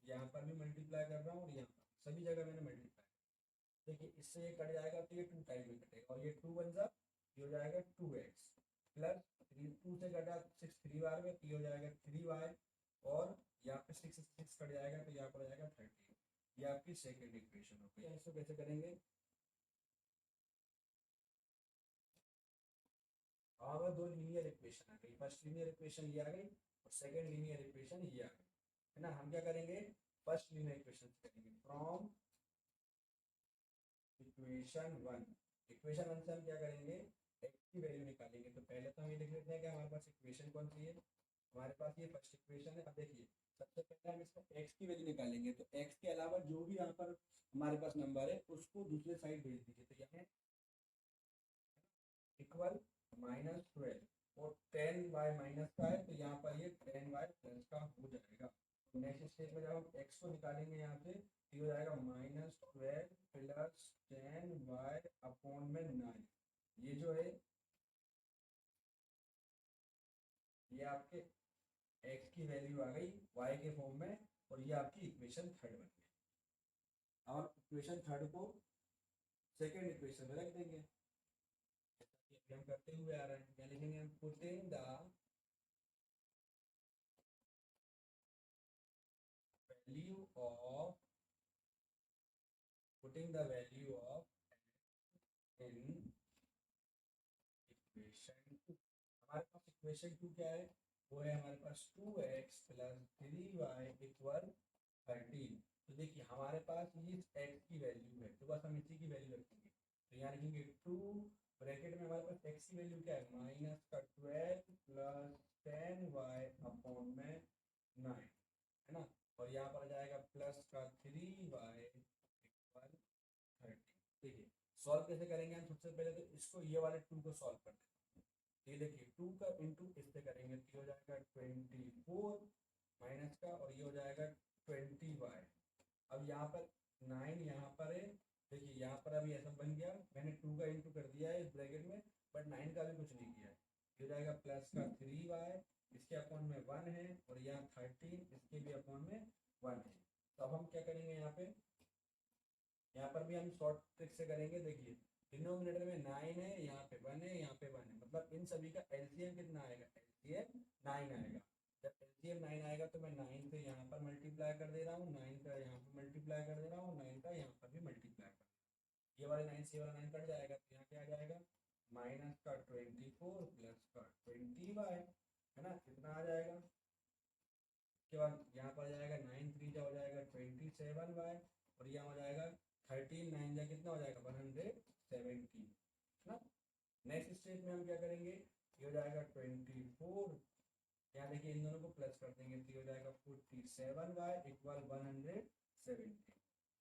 यहाँ पर भी मल्टीप्लाई कर रहा हूँ, और यहाँ पर सभी जगह मैंने मल्टीप्लाई। देखिए इससे ये कट जाएगा, तो ये 2 टाइम में कटेगा, और ये 2 बन जा, ये हो जाएगा 2x प्लस 2 से कटा 6 3 बार में, तो ये हो जाएगा 3y, और यहाँ पे 6 6 कट जाएगा, तो यहाँ पर हो जाएगा 13। ये आपकी सेकेंड इक्वेशन हो गई। इसको कैसे करेंगे, और दो लीनियर इक्वेशन आ गई, फर्स्ट लीनियर इक्वेशन ये आ गई, और सेकेंड लीनियर इक्वेशन ये आ गई, है ना। हम क्या करेंगे, फर्स्ट लीनियर इक्वेशन करेंगे फ्रॉम इक्वेशन 1। इक्वेशन 1 से हम क्या करेंगे, एक्स की वैल्यू निकालेंगे। तो पहले तो हम ये देख लेते हैं कि हमारे पास इक्वेशन कौन सी है। हमारे पास ये फर्स्ट इक्वेशन है। अब देखिए सबसे पहले हम इसका x की वैल्यू निकालेंगे, तो x के अलावा जो भी यहाँ पर हमारे पास नंबर है उसको दूसरे साइड भेज दीजिए। तो यहाँ इक्वल -12 और 10y माइनस का है, तो यहाँ पर ये 10y प्लस का हो जाएगा। नेक्स्ट स्टेप में जब हम x को निकालेंगे यहाँ पे, ये हो जाएगा -12 प्लस 10y अपॉन में 9। ये जो है ये आपके x की वैल्यू आ गई y के फॉर्म में, और ये आपकी इक्वेशन थर्ड बन गई। और इक्वेशन थर्ड को सेकेंड इक्वेशन में रख देंगे, जैसा कि हम करते हुए आ रहे हैं। क्या लिखेंगे हम? Putting the value of putting the value of in equation 2। हमारे पास इक्वेशन 2 क्या है? वो है हमारे पास 2x प्लस 3y इक्वल 13। तो देखिए हमारे पास ये x की वैल्यू है, तो बस हम इसी की वैल्यू रखेंगे। तो यहाँ लिखेंगे 2 ब्रैकेट में हमारे पास x की वैल्यू क्या है? -12 प्लस 10y अपॉन में 9, है ना। और यहाँ पर आ जाएगा प्लस का 3y इक्वल 30। ठीक है, सॉल्व कैसे करेंगे हम? सबसे पहले तो इसको, ये वाले 2 को सॉल्व कर देते हैं। ये देखिए 2 का इंटू इससे करेंगे तो ये हो जाएगा 24 माइनस का, और ये हो जाएगा 20y। अब यहाँ पर 9 यहाँ पर है, देखिए यहाँ पर अभी ऐसा बन गया, मैंने 2 का इंटू कर दिया है इस ब्रैकेट में, बट 9 का भी कुछ नहीं किया है। ये हो जाएगा प्लस का 3y, इसके अपॉन में 1 है, और यहाँ 13 इसके भी अपॉन में 1 है। तो अब हम क्या करेंगे यहाँ पर भी हम शॉर्ट ट्रिक से करेंगे। देखिए डिनोमिनेटर में 9 है, यहाँ पे 1 है, यहाँ पे 1 है, मतलब इन सभी का एलसीएम कितना आएगा? एलसीएम 9 आएगा। जब एलसीएम 9 आएगा तो मैं 9 से यहाँ पर मल्टीप्लाई कर दे रहा हूँ, 9 का यहाँ पर मल्टीप्लाई कर दे रहा हूँ, 9 का यहाँ पर भी मल्टीप्लाई कर, ये वाले 9 से ये वाला 9 कट जाएगा, तो यहाँ क्या आ जाएगा? माइनस का 24 प्लस का 20y, है ना, कितना आ जाएगा? उसके बाद यहाँ पर आ जाएगा 9 3 जा हो जाएगा 27y, और यहाँ हो जाएगा 13 9 जा कितना हो जाएगा? 117, है ना। नेक्स्ट स्टेप में हम क्या करेंगे? ये हो जाएगा 24, यहाँ देखिए इन दोनों को प्लस कर देंगे, तो ये हो जाएगा 47y इक्वल 117।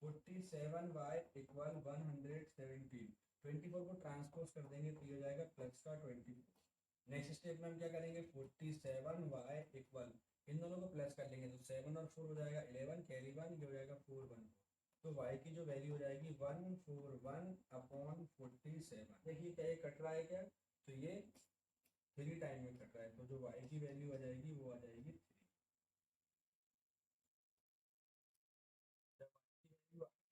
47y इक्वल 117, 24 को ट्रांसपोज कर देंगे तो ये हो जाएगा प्लस का 24। नेक्स्ट स्टेप में हम क्या करेंगे? 47y इक्वल, इन दोनों को प्लस कर लेंगे तो 7 और 4 हो जाएगा 11, कैरी 1, ये हो जाएगा 4 1। तो y की जो वैल्यू हो जाएगी 141 अपॉन 47। देखिए क्या ये कट रहा है क्या? तो ये 3 टाइम में कट रहा है, तो जो y की वैल्यू आ जाएगी वो आ जाएगी 3। जब y की वैल्यू आ गई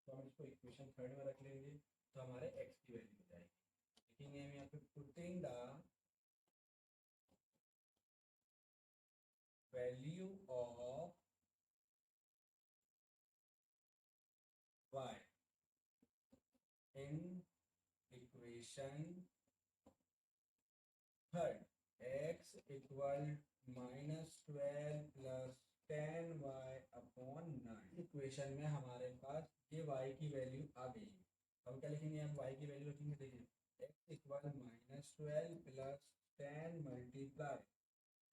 तो हम इसको इक्वेशन थर्ड में रख लेंगे, तो हमारे x की वैल्यू हो जाएगी। लिखेंगे हम यहाँ पे putting the value of y in equation third, x equal -12 plus 10y upon 9। Equation में हमारे पास ये y की वैल्यू आ गई। अब क्या लिखेंगे? हम y की वैल्यू लिखेंगे, देखिए x equal -12 plus 10 multiply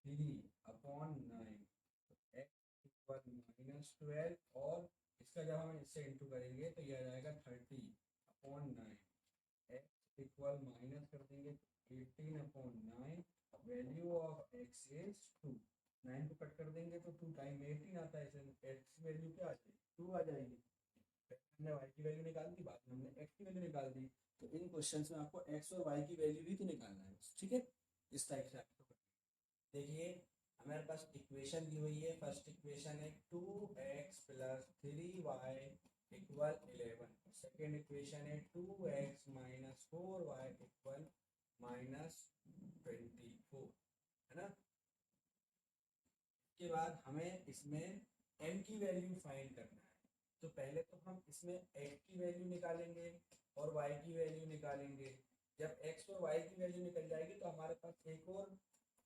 3 upon 9, x equal -12, और इसका जब हम इससे इंटू करेंगे तो ये आ जाएगा 30 अपॉन 9। x इक्वल माइनस कर देंगे 18 upon 9, value of x is 2। 9 को कट कर देंगे तो 2 टाइम 18 आता है, x की वैल्यू क्या आ जाएगी? 2 आ जाएगी। हमने y की वैल्यू निकाल दी, बाद में हमने x की वैल्यू निकाल दी। तो इन क्वेश्चंस में आपको x और y की वैल्यू ही तो निकालना है, ठीक है। इस टाइप से आपको देखिए हमारे पास इक्वेशन दी हुई है। फर्स्ट इक्वेशन है 2x plus 3y equal 11। Second equation है 2x माइनस 4y इक्वल -24, है ना। इसके बाद हमें इसमें m की वैल्यू फाइंड करना है। तो पहले तो हम इसमें x की वैल्यू निकालेंगे और y की वैल्यू निकालेंगे। जब x और y की वैल्यू निकल जाएगी तो हमारे पास एक और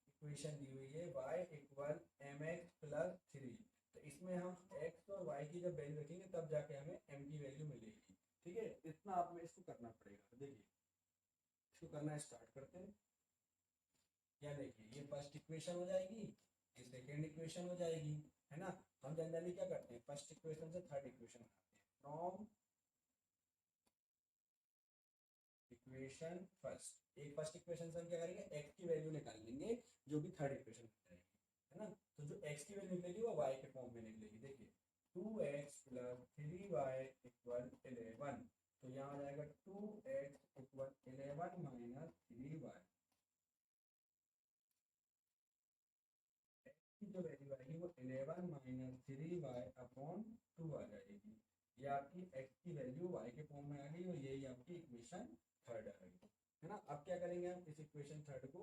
इक्वेशन दी हुई है y इक्वल mx प्लस 3। तो इसमें हम x और y की जब वैल्यू रखेंगे तब जाके हमें m की वैल्यू मिलेगी, ठीक है। इतना आप में इसको करना पड़ेगा। देखिए इसको करना स्टार्ट करते हैं। या देखिए ये फर्स्ट इक्वेशन हो जाएगी, ये सेकेंड इक्वेशन हो जाएगी। है ना। हम जनरली क्या करते हैं, फर्स्ट इक्वेशन से थर्ड इक्वेशन बनाते हैं, फ्रॉम इक्वेशन फर्स्ट। एक फर्स्ट इक्वेशन से हम क्या करेंगे, एक्स की वैल्यू निकाल लेंगे जो कि थर्ड इक्वेशन में रहेगी, है ना। तो जो एक्स की वैल्यू निकलेगी वो वाई के फॉर्म में निकलेगी। देखिए 2x प्लस 3y इक्वल 11, तो यहाँ आ जाएगा 2x इक्वल 11 माइनस 3y। की जो वैल्यू आएगी वो 11 माइनस 3y अपॉन 2 आ जाएगी। ये आपकी x की वैल्यू y के फॉर्म में आ गई और यही आपकी इक्वेशन थर्ड आ गई, है ना। अब क्या करेंगे हम इस इक्वेशन थर्ड को,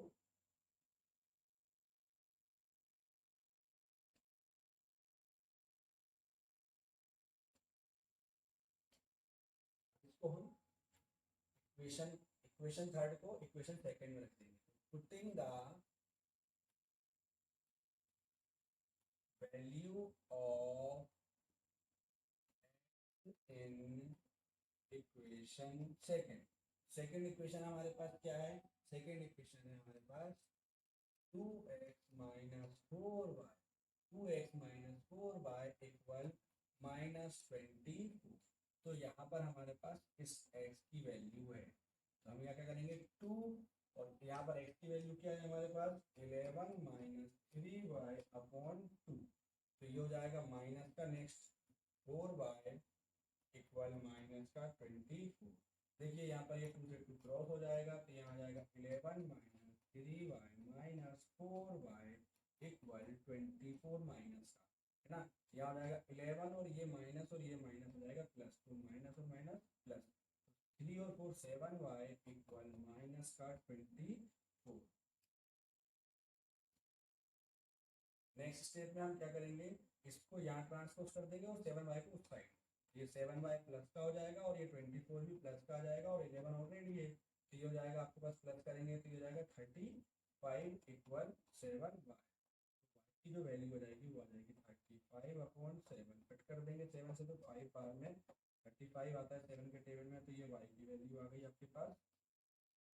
इसको हम इक्वेशन इक्वेशन थर्ड को इक्वेशन सेकंड में रख देंगे। Putting the value of in equation second. Second equation हमारे पास क्या है, सेकंड इक्वेशन है हमारे पास 2x minus 4y, 2x minus 4y equal -24। तो यहाँ पर हमारे पास इस x की वैल्यू है, तो हम यहाँ क्या करेंगे 2, और यहाँ पर x की वैल्यू क्या है हमारे पास 11 माइनस 3y अपॉन 2। तो ये हो जाएगा माइनस का नेक्स्ट 4y इक्वल माइनस का 24। देखिए यहाँ पर ये 2 से 2 क्रॉस हो जाएगा, तो यहाँ आ जाएगा 11 minus 3y minus 4y equal 24 minus का, है ना। यहाँ आ जाएगा 11 और ये माइनस हो जाएगा प्लस, तो माइनस और माइनस प्लस, 3 और 4 7y इक्वल माइनस का 24। नेक्स्ट स्टेप में हम क्या करेंगे, इसको यहाँ ट्रांसपोज कर देंगे और 7y को उस साइड, ये 7y प्लस का हो जाएगा और ये 24 भी प्लस का आ जाएगा और 11 ऑलरेडी है, तो ये हो जाएगा आपके पास प्लस करेंगे तो ये हो जाएगा 35 इक्वल 7y। की जो वैल्यू हो जाएगी वो आ जाएगी 35 अपॉन 7, कट कर देंगे 7 से तो 5 पार में 35 आता है 7 के टेबल में, तो ये y की वैल्यू आ गई आपके पास,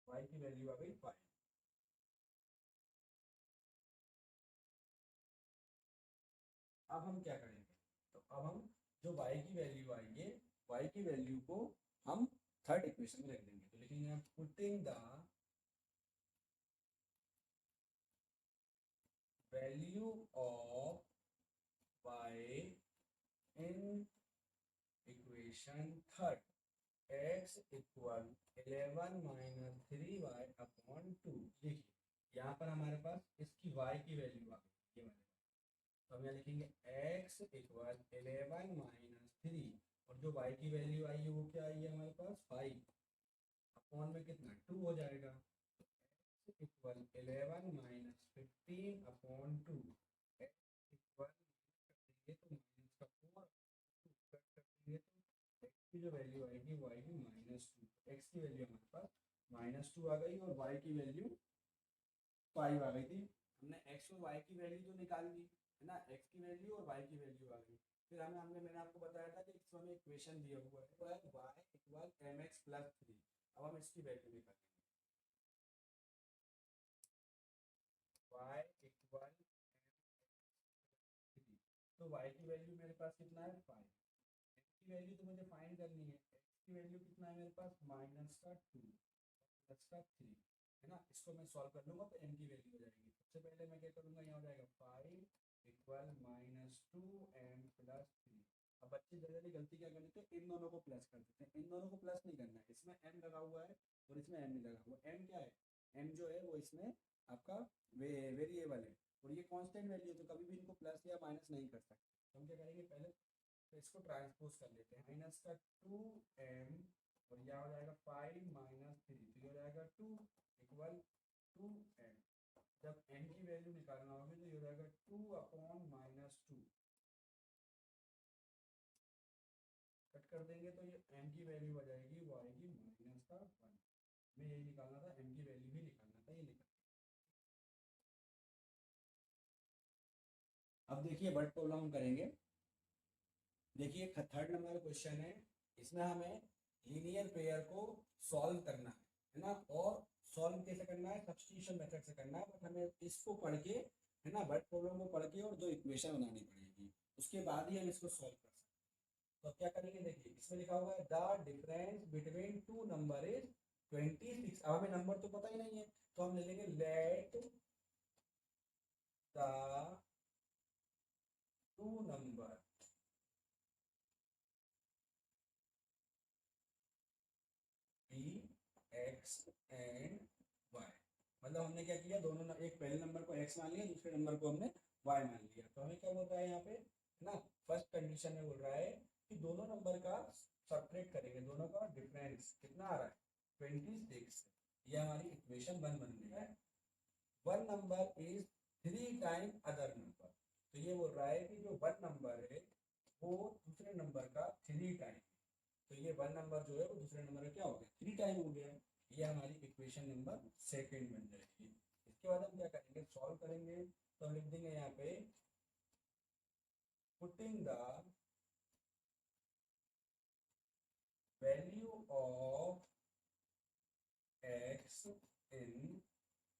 y की वैल्यू आ गई 5। अब हम क्या करेंगे, तो अब हम जो y की वैल्यू आई है, y की वैल्यू को हम थर्ड इक्वेशन में रख देंगे, तो लिखेंगे putting the value of y in equation third, x equal 11 minus 3y upon 2। देखिए यहाँ पर हमारे पास इसकी y की वैल्यू आ गई, ये वाले, तो हम यहाँ लिखेंगे x इक्वल 11 माइनस 3, और जो y की वैल्यू आई है वो क्या आई है हमारे पास 5 अपॉन में कितना 2 हो जाएगा, तो x equal 11 minus 15 upon 2, x equal कर देंगे तो माइनस का 4 कट कर देंगे तो x की जो वैल्यू आएगी वो आएगी -2, x की वैल्यू हमारे पास -2 आ गई और y की वैल्यू 5 आ गई थी। हमने x और y की वैल्यू तो निकाल ली, है ना, x की वैल्यू और y की वैल्यू आ गई। फिर हमें हमने मैंने आपको बताया था कि इसमें हमें इक्वेशन दिया हुआ है वो है y इक्वल mx प्लस 3। अब हम इसकी वैल्यू निकालेंगे, y इक्वल mx, तो y की वैल्यू मेरे पास कितना है 5, x की वैल्यू तो मुझे फाइंड करनी है, x की वैल्यू कितना है मेरे पास -2 प्लस का 3, है ना। इसको मैं सॉल्व कर लूंगा तो m की वैल्यू हो जाएगी। सबसे पहले मैं क्या करूंगा, यहाँ हो जाएगा 5 इक्वल -2m प्लस 3। अब बच्चे जनरली गलती क्या कर देते हैं, इन दोनों को प्लस कर देते हैं, इन दोनों को प्लस नहीं करना है, इसमें m लगा हुआ है और इसमें m नहीं लगा हुआ। m क्या है, m जो है वो इसमें आपका वेरिएबल है और ये कांस्टेंट वैल्यू है, तो कभी भी इनको प्लस या माइनस नहीं कर सकते। तो हम क्या करेंगे, पहले तो इसको ट्रांसपोज कर लेते हैं, माइनस का 2m और यह हो जाएगा 5 माइनस 3, तो ये हो जाएगा 2 इक्वल 2m। जब m की वैल्यू निकालना होगी तो ये हो जाएगा 2 अपॉन -2, कट कर देंगे तो ये m की वैल्यू आ जाएगी वो आएगी -1। हमें यही निकालना था, m की वैल्यू ही निकालना था, ये निकाल। अब देखिए बर्ड प्रॉब्लम हम करेंगे। देखिए थर्ड नंबर क्वेश्चन है, इसमें हमें लीनियर पेयर को सॉल्व करना है ना, और सॉल्व कैसे करना है, सब्स्टिट्यूशन मेथड से करना है, बट हमें इसको पढ़ के है ना। बट प्रॉब्लम को पढ़ के और दो इक्वेशन बनानी पड़ेगी, उसके बाद ही हम इसको सॉल्व कर सकते हैं। तो अब क्या करेंगे, देखिए इसमें लिखा हुआ है the difference between two number is 26। अब हमें नंबर तो पता ही नहीं है, तो हम ले लेंगे let the two number be x and y. मतलब हमने क्या किया, दोनों एक पहले नंबर को x मान लिया, दूसरे नंबर को हमने y मान लिया। तो हमें क्या बोल रहा है यहाँ पे, है ना, फर्स्ट कंडीशन में बोल रहा है कि दोनों नंबर का सब्ट्रैक्ट करेंगे, दोनों का डिफरेंस कितना आ रहा है 26। ये हमारी इक्वेशन 1 बन गई है। One number is 3 time other number. तो ये बोल रहा है कि जो वन नंबर है वो दूसरे नंबर का 3 टाइम। तो ये वन नंबर जो है वो दूसरे नंबर का क्या हो गया, 3 टाइम हो गया। ये हमारी इक्वेशन नंबर सेकंड बन जाएगी। इसके बाद हम क्या करेंगे, सॉल्व करेंगे। तो हम लिख देंगे यहाँ पे putting the value of x in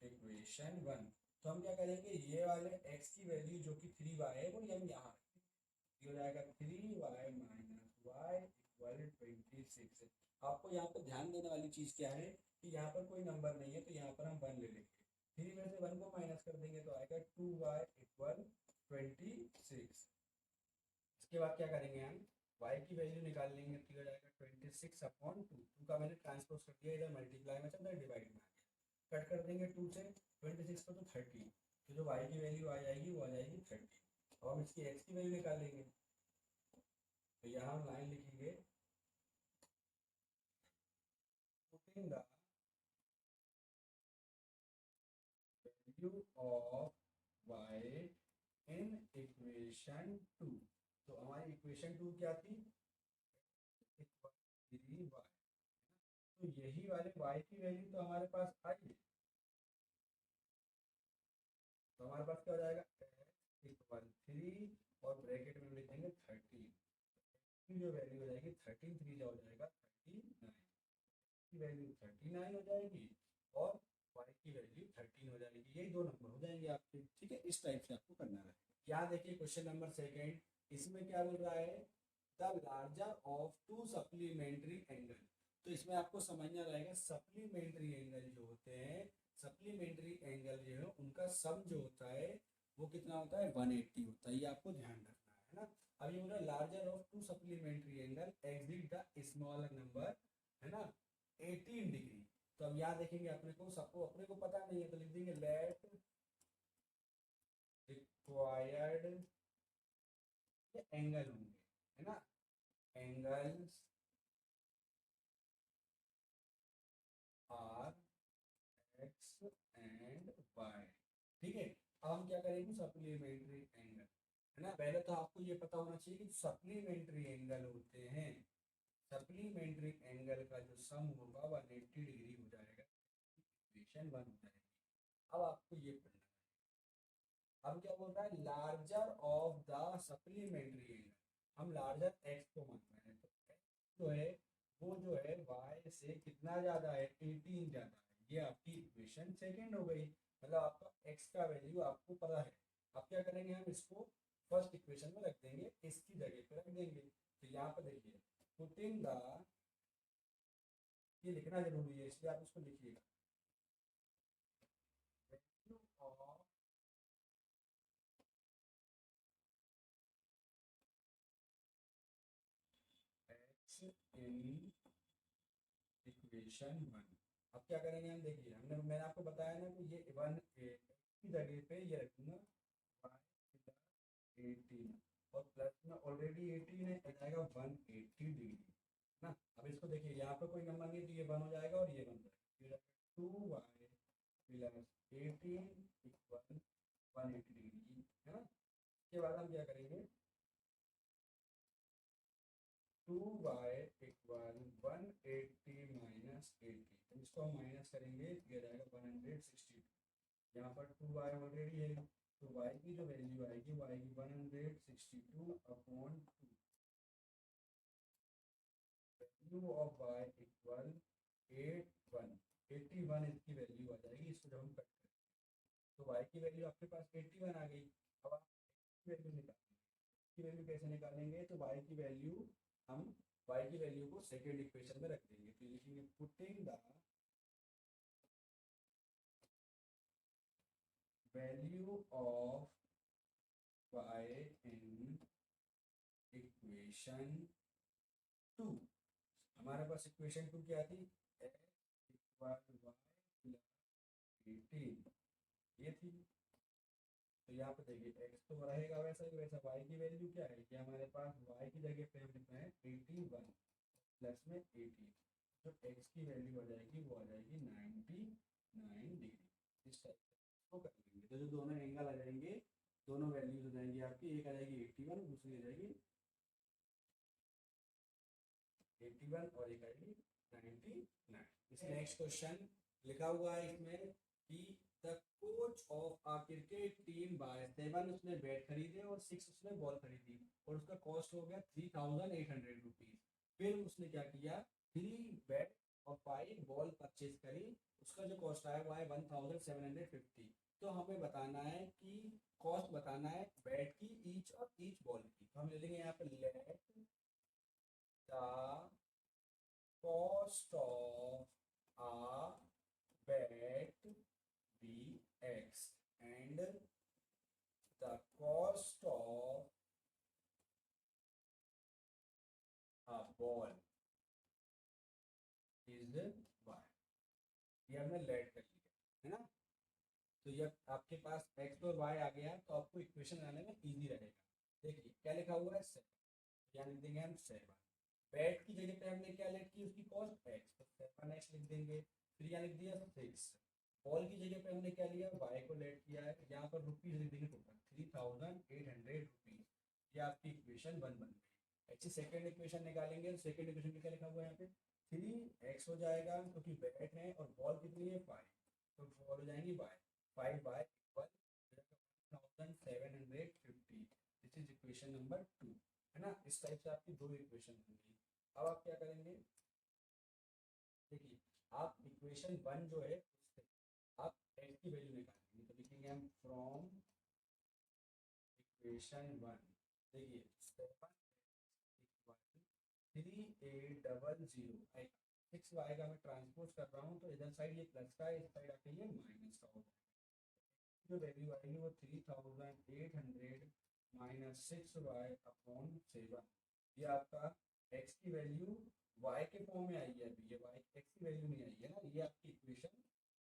equation 1। तो हम क्या करेंगे, ये वाले x की वैल्यू जो कि 3y है वो हम यहाँ रखेंगे। ये हो जाएगा 3y माइनस वाई इक्वल 26। आपको यहाँ पर ध्यान देने वाली चीज़ क्या है कि यहाँ पर कोई नंबर नहीं है, तो यहाँ पर हम 1 ले लेंगे। 3 में से 1 को माइनस कर देंगे तो आएगा 2y इक्वल 26। इसके बाद क्या करेंगे, हम y की वैल्यू निकाल लेंगे। तो हो जाएगा 26/2। 2 का मैंने ट्रांसपोज कर दिया, इधर मल्टीप्लाई में चल डिवाइड में आ गया। कट कर देंगे 2 से, 26 को तो 30। तो जो y की वैल्यू आ जाएगी वो आ जाएगी 30। अब हम इसकी x की वैल्यू निकालेंगे। तो यहाँ हम लाइन लिखेंगे putting the value of y in equation 2। तो हमारी इक्वेशन 2 क्या थी, 3y। तो यही वाले y की वैल्यू तो हमारे पास आई है। तो हमारे पास क्या हो जाएगा, x इक्वल 3 और ब्रैकेट में लिख देंगे 13। की जो वैल्यू हो जाएगी 13, 3 हो जाएगा 39 की वैल्यू 39 हो जाएगी, और y की वैल्यू 13 हो जाएगी। यही दो नंबर हो जाएंगे आपके। ठीक है, इस टाइप से आपको करना है। यहाँ देखिए क्वेश्चन नंबर सेकेंड, इसमें क्या बोल रहा है, the larger of to supplementary angle. तो इसमें आपको समझना रहेगा सप्लीमेंट्री एंगल जो होते हैं, सप्लीमेंट्री एंगल जो है उनका सम जो होता है वो कितना होता है, 180 होता है। ये आपको ध्यान रखना है ना। अब ये बोल रहा है larger of to supplementary angle exit the smaller number, है ना, 18 डिग्री। तो अब यहाँ देखेंगे, अपने को सबको अपने को पता नहीं है, तो लिख देंगे लेट रिक्वायर्ड, ये एंगल होंगे, है ना, angles are x and y. ठीक है, अब हम क्या करेंगे, सप्लीमेंट्री एंगल, है ना। पहले तो आपको ये पता होना चाहिए कि सप्लीमेंट्री एंगल होते हैं, सप्लीमेंट्री एंगल का जो सम होगा 180 डिग्री हो जाएगा। इक्वेशन 1 हो जाएगी। अब आपको ये पढ़ना है, अब क्या बोल रहा है, larger of the supplementary angle. हम लार्जर एक्स को मान रहे हैं, तो एक्स जो है वो जो है वाई से कितना ज्यादा है, 18 ज्यादा है। ये आपकी इक्वेशन सेकंड हो गई। मतलब आपका एक्स का वैल्यू आपको पता है। अब क्या करेंगे, हम इसको फर्स्ट इक्वेशन में रख देंगे, इसकी जगह पे रख देंगे। तो यहाँ पर देखिए पुटिंग द, ये लिखना जरूरी है इसलिए आप इसको लिखिएगा, value of x in equation 1। अब क्या करेंगे, हम देखिए मैंने आपको बताया ना कि ये 1 की जगह पे ये रखूंगा वाई प्लस 18, और प्लस में ऑलरेडी 18 है, आ जाएगा 180 डिग्री ना। अब इसको देखिए, यहाँ पे कोई नंबर नहीं है तो ये 1 हो जाएगा और ये 1 हो जाएगा, 2y प्लस 18 इक्वल 180 डिग्री, है ना। इसके बाद हम क्या करेंगे, 2y इक्वल 180 माइनस 80। इसको हम माइनस करेंगे, ये जाएगा 162। यहाँ पर 2y ऑलरेडी है, तो y की जो वैल्यू आएगी वो आएगी 162/2। वैल्यू ऑफ y इक्वल 81, 81 इसकी वैल्यू आ जाएगी। इसको जब हम कट करेंगे तो y की वैल्यू आपके पास 81 आ गई। अब आप वैल्यू निकालेंगे, की वैल्यू कैसे निकालेंगे, तो y की वैल्यू हम y की वैल्यू को सेकेंड इक्वेशन में रख देंगे। तो लिखेंगे putting the value of y in equation 2। हमारे पास इक्वेशन 2 क्या थी, x इक्वल y प्लस 18, ये थी। तो यहाँ पे देखिए x तो रहेगा वैसा ही वैसा, y की वैल्यू क्या है कि हमारे पास y की जगह पे हम लिख रहे हैं 81 प्लस में 18, तो x की वैल्यू आ जाएगी वो आ जाएगी 99 डिग्री। इस टाइप से इसको कर लेंगे, तो जो दोनों एंगल आ जाएंगे, दोनों वैल्यूज हो जाएंगी आपकी, एक आ जाएगी 81 दूसरी आ जाएगी 81 और एक आएगी 99। इस नेक्स्ट क्वेश्चन लिखा हुआ है इसमें कि the coach of a cricket team by 7 उसने बैट खरीदे और 6 उसने बॉल खरीदी और उसका कॉस्ट हो गया 3800 रुपीज। फिर उसने क्या किया, 3 बैट और 5 बॉल परचेज करी, उसका जो कॉस्ट आया वो है 1750। तो हमें बताना है कि कॉस्ट बताना है बैट की ईच और ईच बॉल की। तो हम ले लेंगे यहाँ पे let the cost of a bat be x and the cost of a ball is y। ये हमने लेट कर लिया है ना। तो ये आपके पास x और y आ गया तो आपको इक्वेशन बनाने में इजी रहेगा। देखिए क्या लिखा हुआ है 7, क्या लिख देंगे हम 7। बैट की जगह पे हमने क्या लेट की, उसकी कॉस्ट x, तो 7x लिख देंगे। फिर यहाँ लिख दिया 6। बॉल की जगह पे हमने क्या लिया, y को लेट किया है, यहाँ पर रुपीज लिख देंगे टोटल 3800 रुपीज। ये आपकी इक्वेशन 1 बन गई। ऐसी सेकंड इक्वेशन निकालेंगे तो सेकंड इक्वेशन में क्या लिखा हुआ है यहाँ पे 3x हो जाएगा क्योंकि बैट है और बॉल कितनी है 5, तो बॉल हो जाएंगी by 5 by equal 1750। This is equation number 2, है ना। इस टाइप से आपकी दो इक्वेशन होंगी। अब आप क्या करेंगे, देखिए आप इक्वेशन 1 जो है उससे आप x की वैल्यू निकालेंगे। तो लिखेंगे हम फ्रॉम इक्वेशन 1, देखिए 7 3800 आएगा, 6 आएगा, मैं ट्रांसपोज कर रहा हूँ तो इधर साइड ये प्लस का है, इस साइड आके ये माइनस का हो जाएगा। जो वैल्यू आएगी वो 3800 माइनस 6y अपॉन 7। ये आपका x की वैल्यू y के फॉर्म में आई है, अभी ये y x की वैल्यू नहीं आई है ना, ये आपकी इक्वेशन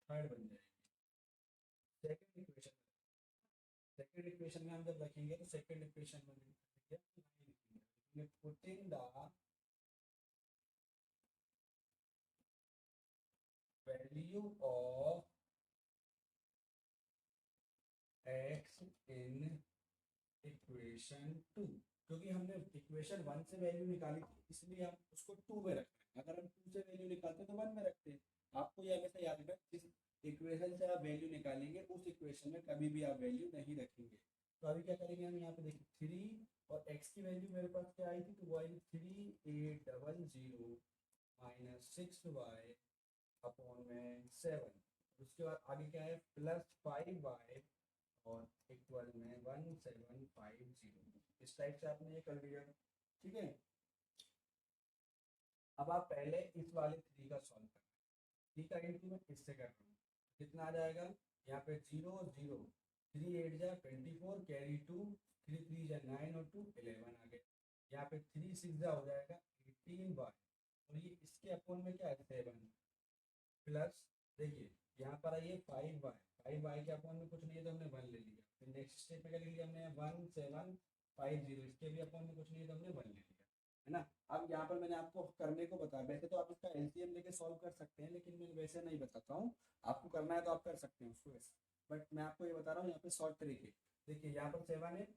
थर्ड बन जाएगी। सेकंड इक्वेशन में हम जब रखेंगे तो सेकंड इक्वेशन में लिखेंगे putting the value of x in equation 2। क्योंकि हमने इक्वेशन 1 से वैल्यू निकाली थी इसलिए हम उसको 2 में रख रहे हैं। अगर हम 2 से वैल्यू निकालते तो 1 में रखते हैं। आपको ये हमेशा याद रखना, जिस इक्वेशन से आप वैल्यू निकालेंगे उस इक्वेशन में कभी भी आप वैल्यू नहीं रखेंगे। तो अभी क्या करेंगे हम यहाँ पे देखिए 3 और x की वैल्यू मेरे पास क्या आई थी, तो वो आई 3800 माइनस 6y अपॉन में 7। उसके बाद आगे क्या है प्लस 5y और इक्वल में 1750। इस टाइप से आपने ये कर लिया, ठीक है। अब आप पहले इस वाले 3 का सॉल्व करना है। 3 का इंटू मैं इससे कर रहा हूँ, कितना आ जाएगा, यहाँ पे 0 0, 3 8 जा 24, कैरी 2, 3 3 जा 9 और 2 11 आ गए। यहाँ पे 3 6 जा हो जाएगा 18y और ये इसके अपोन में क्या है 7 प्लस, देखिए यहाँ पर आइए 5y, 5y के अपोन में कुछ नहीं है तो हमने 1 ले लिया। फिर नेक्स्ट स्टेप में क्या ले लिया हमने 1750, इसके भी अपोन में कुछ नहीं है तो हमने 1 ले लिया, है ना। अब यहाँ पर मैंने आपको करने को बताया, वैसे तो आप इसका एलसीएम लेके सॉल्व कर सकते हैं लेकिन मैं वैसे नहीं बताता हूँ। आपको करना है तो आप कर सकते हैं उसको वैसे, बट मैं आपको ये बता रहा हूँ यहाँ पे शॉर्ट तरीके। देखिए यहाँ पर 7 है,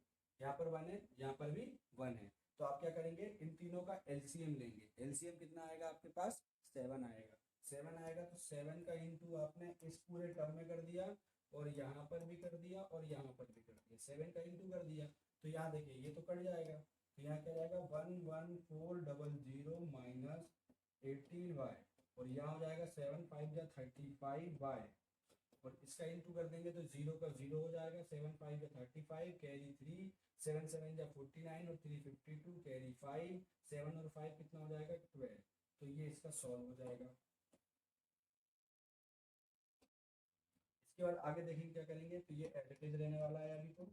यहाँ पर 1 है, यहाँ पर भी 1 है। तो आप क्या करेंगे, इन तीनों का एलसीएम लेंगे। एलसीएम कितना आएगा आपके पास 7 आएगा। 7 आएगा तो 7 का इंटू आपने इस पूरे टर्म में कर दिया और यहाँ पर भी कर दिया और यहाँ पर भी कर दिया, 7 का इंटू कर दिया। तो यहाँ देखिए ये तो कट जाएगा, तो यहाँ क्या जाएगा 11400 माइनस 18y और यहाँ हो जाएगा 7 5 जा 35y और इसका इंटू कर देंगे तो 0 हो जाएगा, 7 5 35, कैरी 3, 7 7 या 49 और 3 52, कैरी 5, 7 और 5 कितना हो जाएगा 12। तो ये इसका सॉल्व हो जाएगा। इसके बाद आगे देखेंगे क्या करेंगे, तो ये एडिटिव रहने वाला है अभी, तो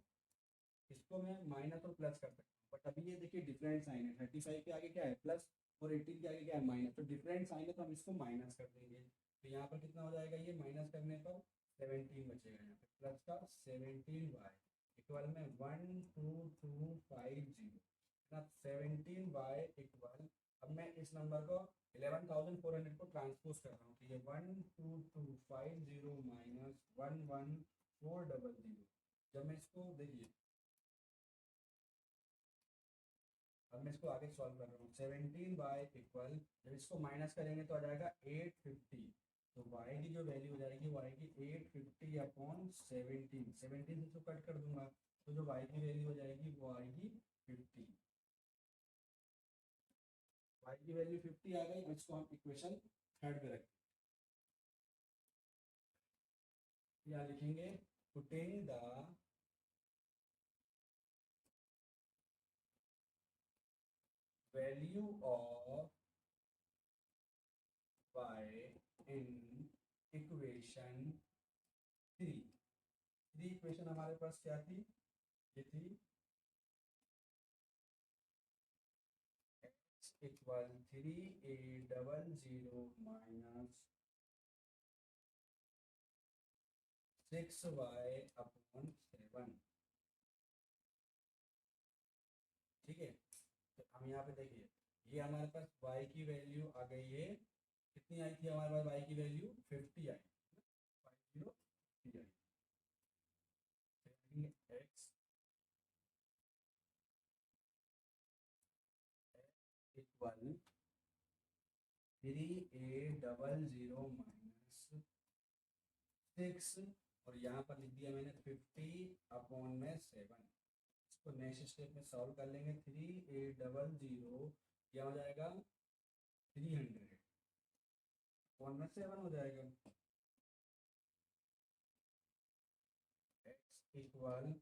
इसको मैं माइनस और प्लस कर सकता हूँ, बट अभी ये देखिए डिफरेंट साइन है, 35 के आगे क्या है प्लस और 18 के आगे क्या है माइनस, तो डिफरेंट साइन है तो हम इसको माइनस कर देंगे। तो यहाँ पर कितना हो जाएगा, ये माइनस करने पर 17 बचेगा, यहाँ पे प्लस का 17y इक्वल में 12250 ना, 17y इक्वल, अब मैं इस नंबर को 11,400 को ट्रांसपोज कर रहा हूँ, तो ये 12250 माइनस 11400, जब मैं इसको देखिए, अब मैं इसको आगे सॉल्व कर रहा हूँ, 17y इक्वल, जब इसको माइनस करेंगे तो आ जाएगा 850, तो y की जो वैल्यू हो जाएगी वो आएगी 850 अपॉन 17, 17 से तो कट कर दूंगा, तो जो y की वैल्यू हो जाएगी वो आएगी 50, y की वैल्यू 50 आ गई। इसको हम इक्वेशन थर्ड पे रखें, या लिखेंगे putting the value of y in equation 3 equation हमारे पास क्या थी, ये थी x equal 3800 minus 6y upon 7, ठीक है। तो हम यहाँ पे देखिए, ये हमारे पास y की वैल्यू आ गई है, कितनी आई थी हमारे पास y की वैल्यू 50 आई, 50 आई, x इक्वल 3800 माइनस 6, और यहाँ पर लिख दिया मैंने 50 अपॉन में 7। इसको नेक्स्ट स्टेप में सॉल्व कर लेंगे, 3800 क्या हो जाएगा 300 अपॉन में 7 हो जाएगा, x इक्वल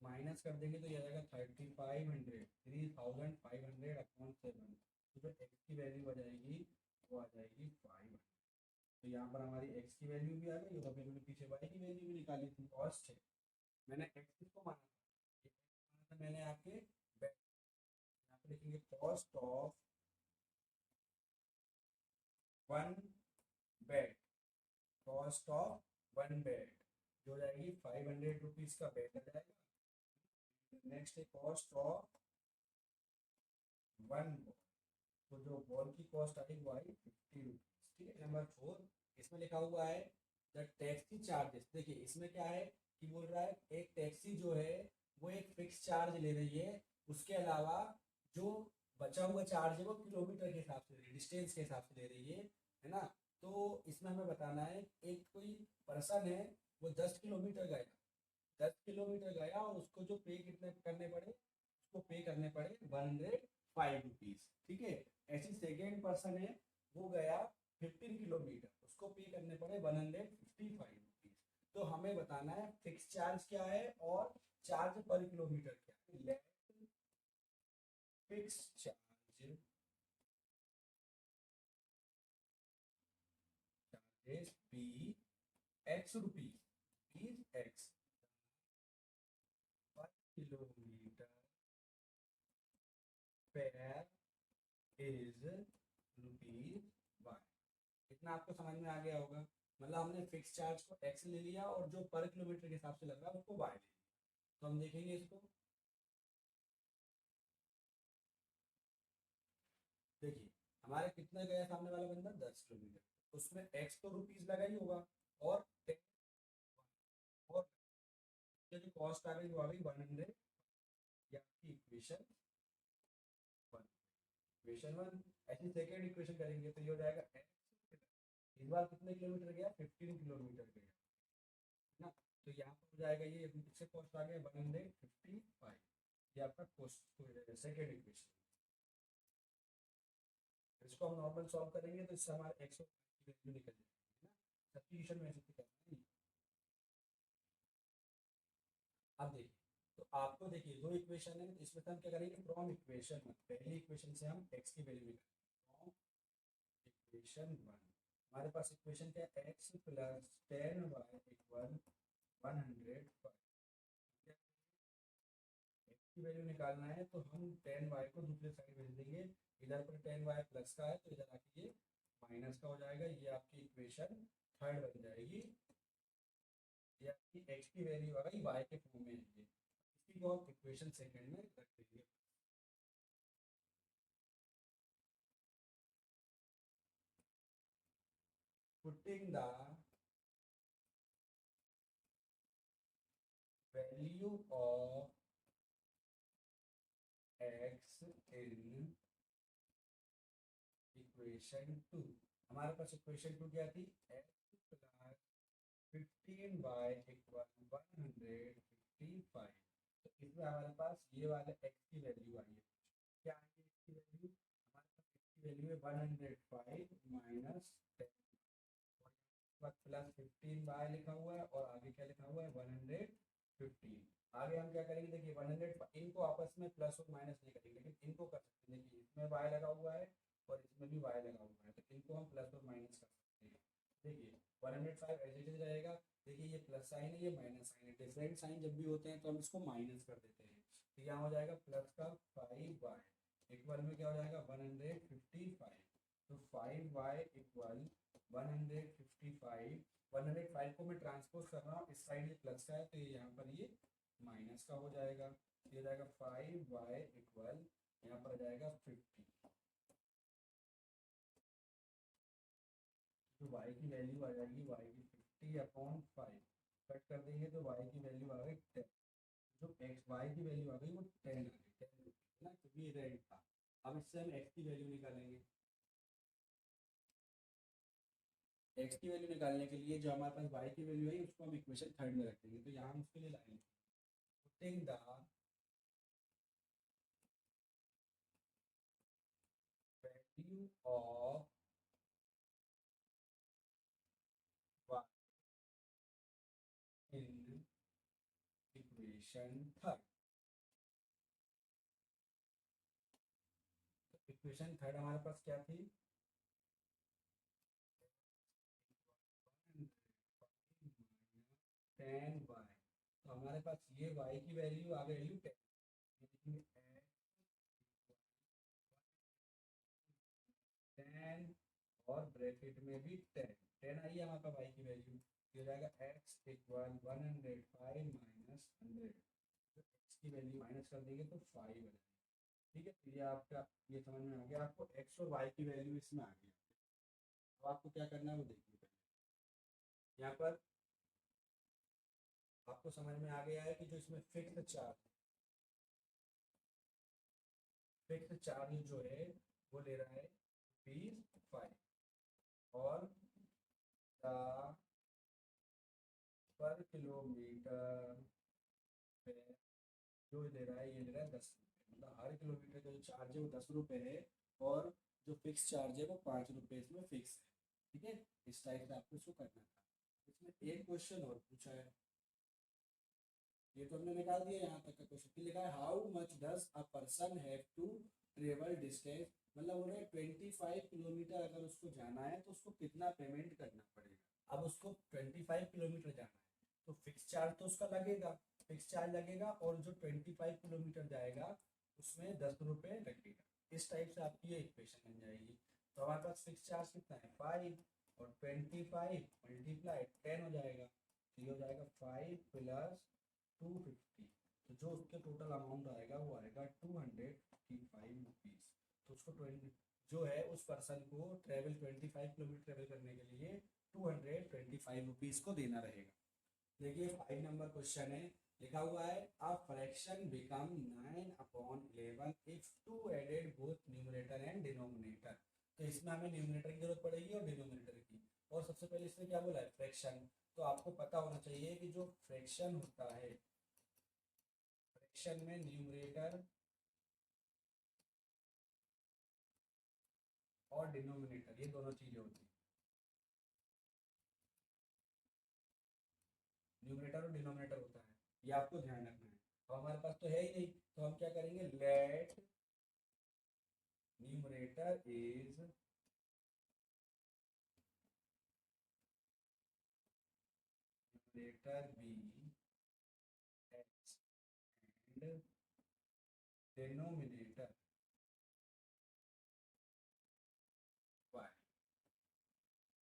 माइनस कर देंगे तो ये आ जाएगा 3500 अपॉन 7, तो जो x की वैल्यू आ जाएगी वो आ जाएगी 5। तो यहाँ पर हमारी x की वैल्यू भी आ गई और फिर मैंने पीछे y की वैल्यू भी निकाली थी, कॉस्ट है, मैंने x किसको माना था, ये x माना था मैंने आपके बेड, यहाँ पे लिखेंगे cost of one bed, cost of one bed जो हो जाएगी 500 रुपीज का बेड आ जाएगा। नेक्स्ट है कॉस्ट ऑफ वन बॉल, तो जो बॉल की कॉस्ट आई वो आई 50 रुपीज, ठीक है। नंबर 4, इसमें लिखा हुआ है द टैक्सी चार्जेस, देखिए इसमें क्या है कि बोल रहा है एक टैक्सी जो है वो एक फिक्स चार्ज ले रही है, उसके अलावा जो बचा हुआ चार्ज है वो किलोमीटर के हिसाब से ले रही है, डिस्टेंस के हिसाब से ले रही है ना। तो इसमें हमें बताना है एक कोई पर्सन है वो 10 किलोमीटर गया, 10 किलोमीटर गया और उसको जो पे कितने करने पड़े, उसको पे करने पड़े 105 रुपीज, ठीक है। ऐसी सेकेंड पर्सन है वो गया 15 किलोमीटर, उसको पे करने पड़े 155 रुपीज। तो हमें बताना है फिक्स चार्ज क्या है और चार्ज पर किलोमीटर क्या है, let fix charge charges be X rupees is X per kilometre fare is rupees Y. इतना आपको समझ में आ गया होगा, मतलब हमने फिक्स चार्ज को एक्स ले लिया और जो पर किलोमीटर के हिसाब से लग रहा है उसको वाई ले लिया। तो हम देखेंगे इसको, देखिए हमारे कितना गया सामने वाला बंदा 10 किलोमीटर, उसमें एक्स तो रुपीज लगा ही होगा और 10 और जो कॉस्ट आ गई वो आ गई 100, या इक्वेशन 1, इक्वेशन 1। ऐसी सेकेंड इक्वेशन करेंगे तो ये हो जाएगा एक्स, इस बार कितने किलोमीटर गया 15 किलोमीटर गया ना, तो यहाँ पर हो जाएगा ये इससे कॉस्ट आ गया 155, ये आपका कॉस्ट सेकेंड इक्वेशन। इसको हम नॉर्मल सॉल्व करेंगे तो इससे हमारे एक्स की वैल्यू निकल जाएगी, है ना, सब्स्टिट्यूशन में ऐसे करना है। अब देखिए, तो आपको देखिए दो इक्वेशन है, तो इसमें से हम क्या करेंगे, फ्रॉम इक्वेशन वन, पहली इक्वेशन से हम एक्स की वैल्यू निकालेंगे। फ्रॉम इक्वेशन वन हमारे पास इक्वेशन क्या है, x plus 10y equal 105। X की वैल्यू निकालना है तो हम 10y को दूसरे साइड भेज देंगे, इधर पर 10y प्लस का है तो इधर आके ये माइनस का हो जाएगा, ये आपकी इक्वेशन थर्ड बन जाएगी। ये आपकी एक्स की वैल्यू आ गई y के फॉर्म में है ये, इसी को हम इक्वेशन सेकंड में रख देंगे। Putting the value of x in equation two, हमारे पास इक्वेशन टू क्या थी, एक्स प्लस 15y इक्वल 155। तो इसमें हमारे पास ये वाले एक्स की वैल्यू आई है, क्या आई है एक्स की वैल्यू, हमारे पास एक्स की वैल्यू है 105 माइनस 10, और प्लस 15y लिखा हुआ है और आगे क्या लिखा हुआ है 115। आगे हम क्या करेंगे, देखिए 100 इनको आपस में प्लस और माइनस नहीं करेंगे, लेकिन इनको कर सकते हैं, देखिए इसमें y लगा हुआ है और इसमें भी y लगा हुआ है, तो इनको हम प्लस और माइनस कर सकते हैं। देखिए 105 ऐसे ही रहेगा, देखिए ये प्लस साइन है ये माइनस साइन है, डिफरेंट साइन जब भी होते हैं तो हम इसको माइनस कर देते हैं, तो यहाँ हो जाएगा प्लस का 5y इक्वल में क्या हो जाएगा 155। तो 5y इक्वल 155, 105 को मैं ट्रांसपोज कर रहा हूँ, इस साइड ये प्लस का है तो ये यहाँ पर ये माइनस का हो जाएगा, ये जाएगा 5y इक्वल यहाँ पर आ जाएगा 50। तो y की वैल्यू आ जाएगी y की 50/5, कट कर देंगे तो y की वैल्यू आ गई 10, जो x y की वैल्यू आ गई वो 10 आ गई, 10 रुपीज ना, क्योंकि ये रेंट था। अब इससे हम x की वैल्यू निकालेंगे, एक्स की वैल्यू निकालने के लिए जो हमारे पास y की वैल्यू है उसको हम इक्वेशन थर्ड में रख देंगे, तो यहाँ हम उसके लिए लाएंगे putting the value of y in equation third. तो इक्वेशन थर्ड हमारे पास क्या थी, 10y, तो हमारे पास ये y की वैल्यू आ गई 10, ये लिखेंगे 10 और ब्रैकेट में भी 10, 10 आई है हमारे पास y की वैल्यू, ये हो जाएगा x इक्वल 105 माइनस 100, तो x की वैल्यू माइनस कर देंगे तो 5 आ जाएगा। ठीक है, तो ये आपका ये समझ में आ गया आपको, x और y की वैल्यू इसमें आ गई। अब आपको क्या करना है वो देखिए, पहले यहाँ पर आपको समझ में आ गया है कि जो इसमें फिक्स चार्ज जो है वो ले रहा है ₹5 और पर किलोमीटर पे जो ले रहा है, ये ले रहा है 10 रुपये, मतलब हर किलोमीटर का जो चार्ज है वो 10 रुपये है, और जो फिक्स चार्ज है वो 5 रुपये इसमें फिक्स है। ठीक है, इस टाइप से आपको इसको करना था। इसमें एक क्वेश्चन और पूछा है, ये तो हमने निकाल दिया यहाँ तक का क्वेश्चन, फिर लिखा है how much does a person have to travel distance, मतलब उन्हें 25 किलोमीटर अगर उसको जाना है तो उसको कितना पेमेंट करना पड़ेगा। अब उसको 25 किलोमीटर जाना है तो फिक्स चार्ज तो उसका लगेगा, फिक्स चार्ज लगेगा, और जो 25 किलोमीटर जाएगा उसमें 10 रुपये लगेगा। इस टाइप से आपकी ये इक्वेशन बन जाएगी। तो हमारे पास फिक्स चार्ज कितना है 5, और 25 मल्टीप्लाई 10 हो जाएगा, तो ये हो जाएगा 5 प्लस 250, तो जो उसके टोटल अमाउंट आएगा वो आएगा 255 रुपीज़। तो उसको 20 जो है उस पर्सन को ट्रेवल 25 किलोमीटर ट्रेवल करने के लिए 225 रुपीज़ को देना रहेगा। देखिए 5 नंबर क्वेश्चन है, लिखा हुआ है a fraction become 9/11 if two added both numerator and denominator. तो इसमें हमें न्यूमरेटर की जरूरत पड़ेगी और डिनोमिनेटर की, और सबसे पहले इसमें क्या बोला है फ्रैक्शन, तो आपको पता होना चाहिए कि जो फ्रैक्शन होता है, फ्रैक्शन में न्यूमरेटर और डिनोमिनेटर ये दोनों चीजें होती हैं, न्यूमरेटर और डिनोमिनेटर होता है। ये आपको ध्यान रखना है। तो हमारे पास तो है ही नहीं, तो हम क्या करेंगे, let numerator is numerator be x and denominator y,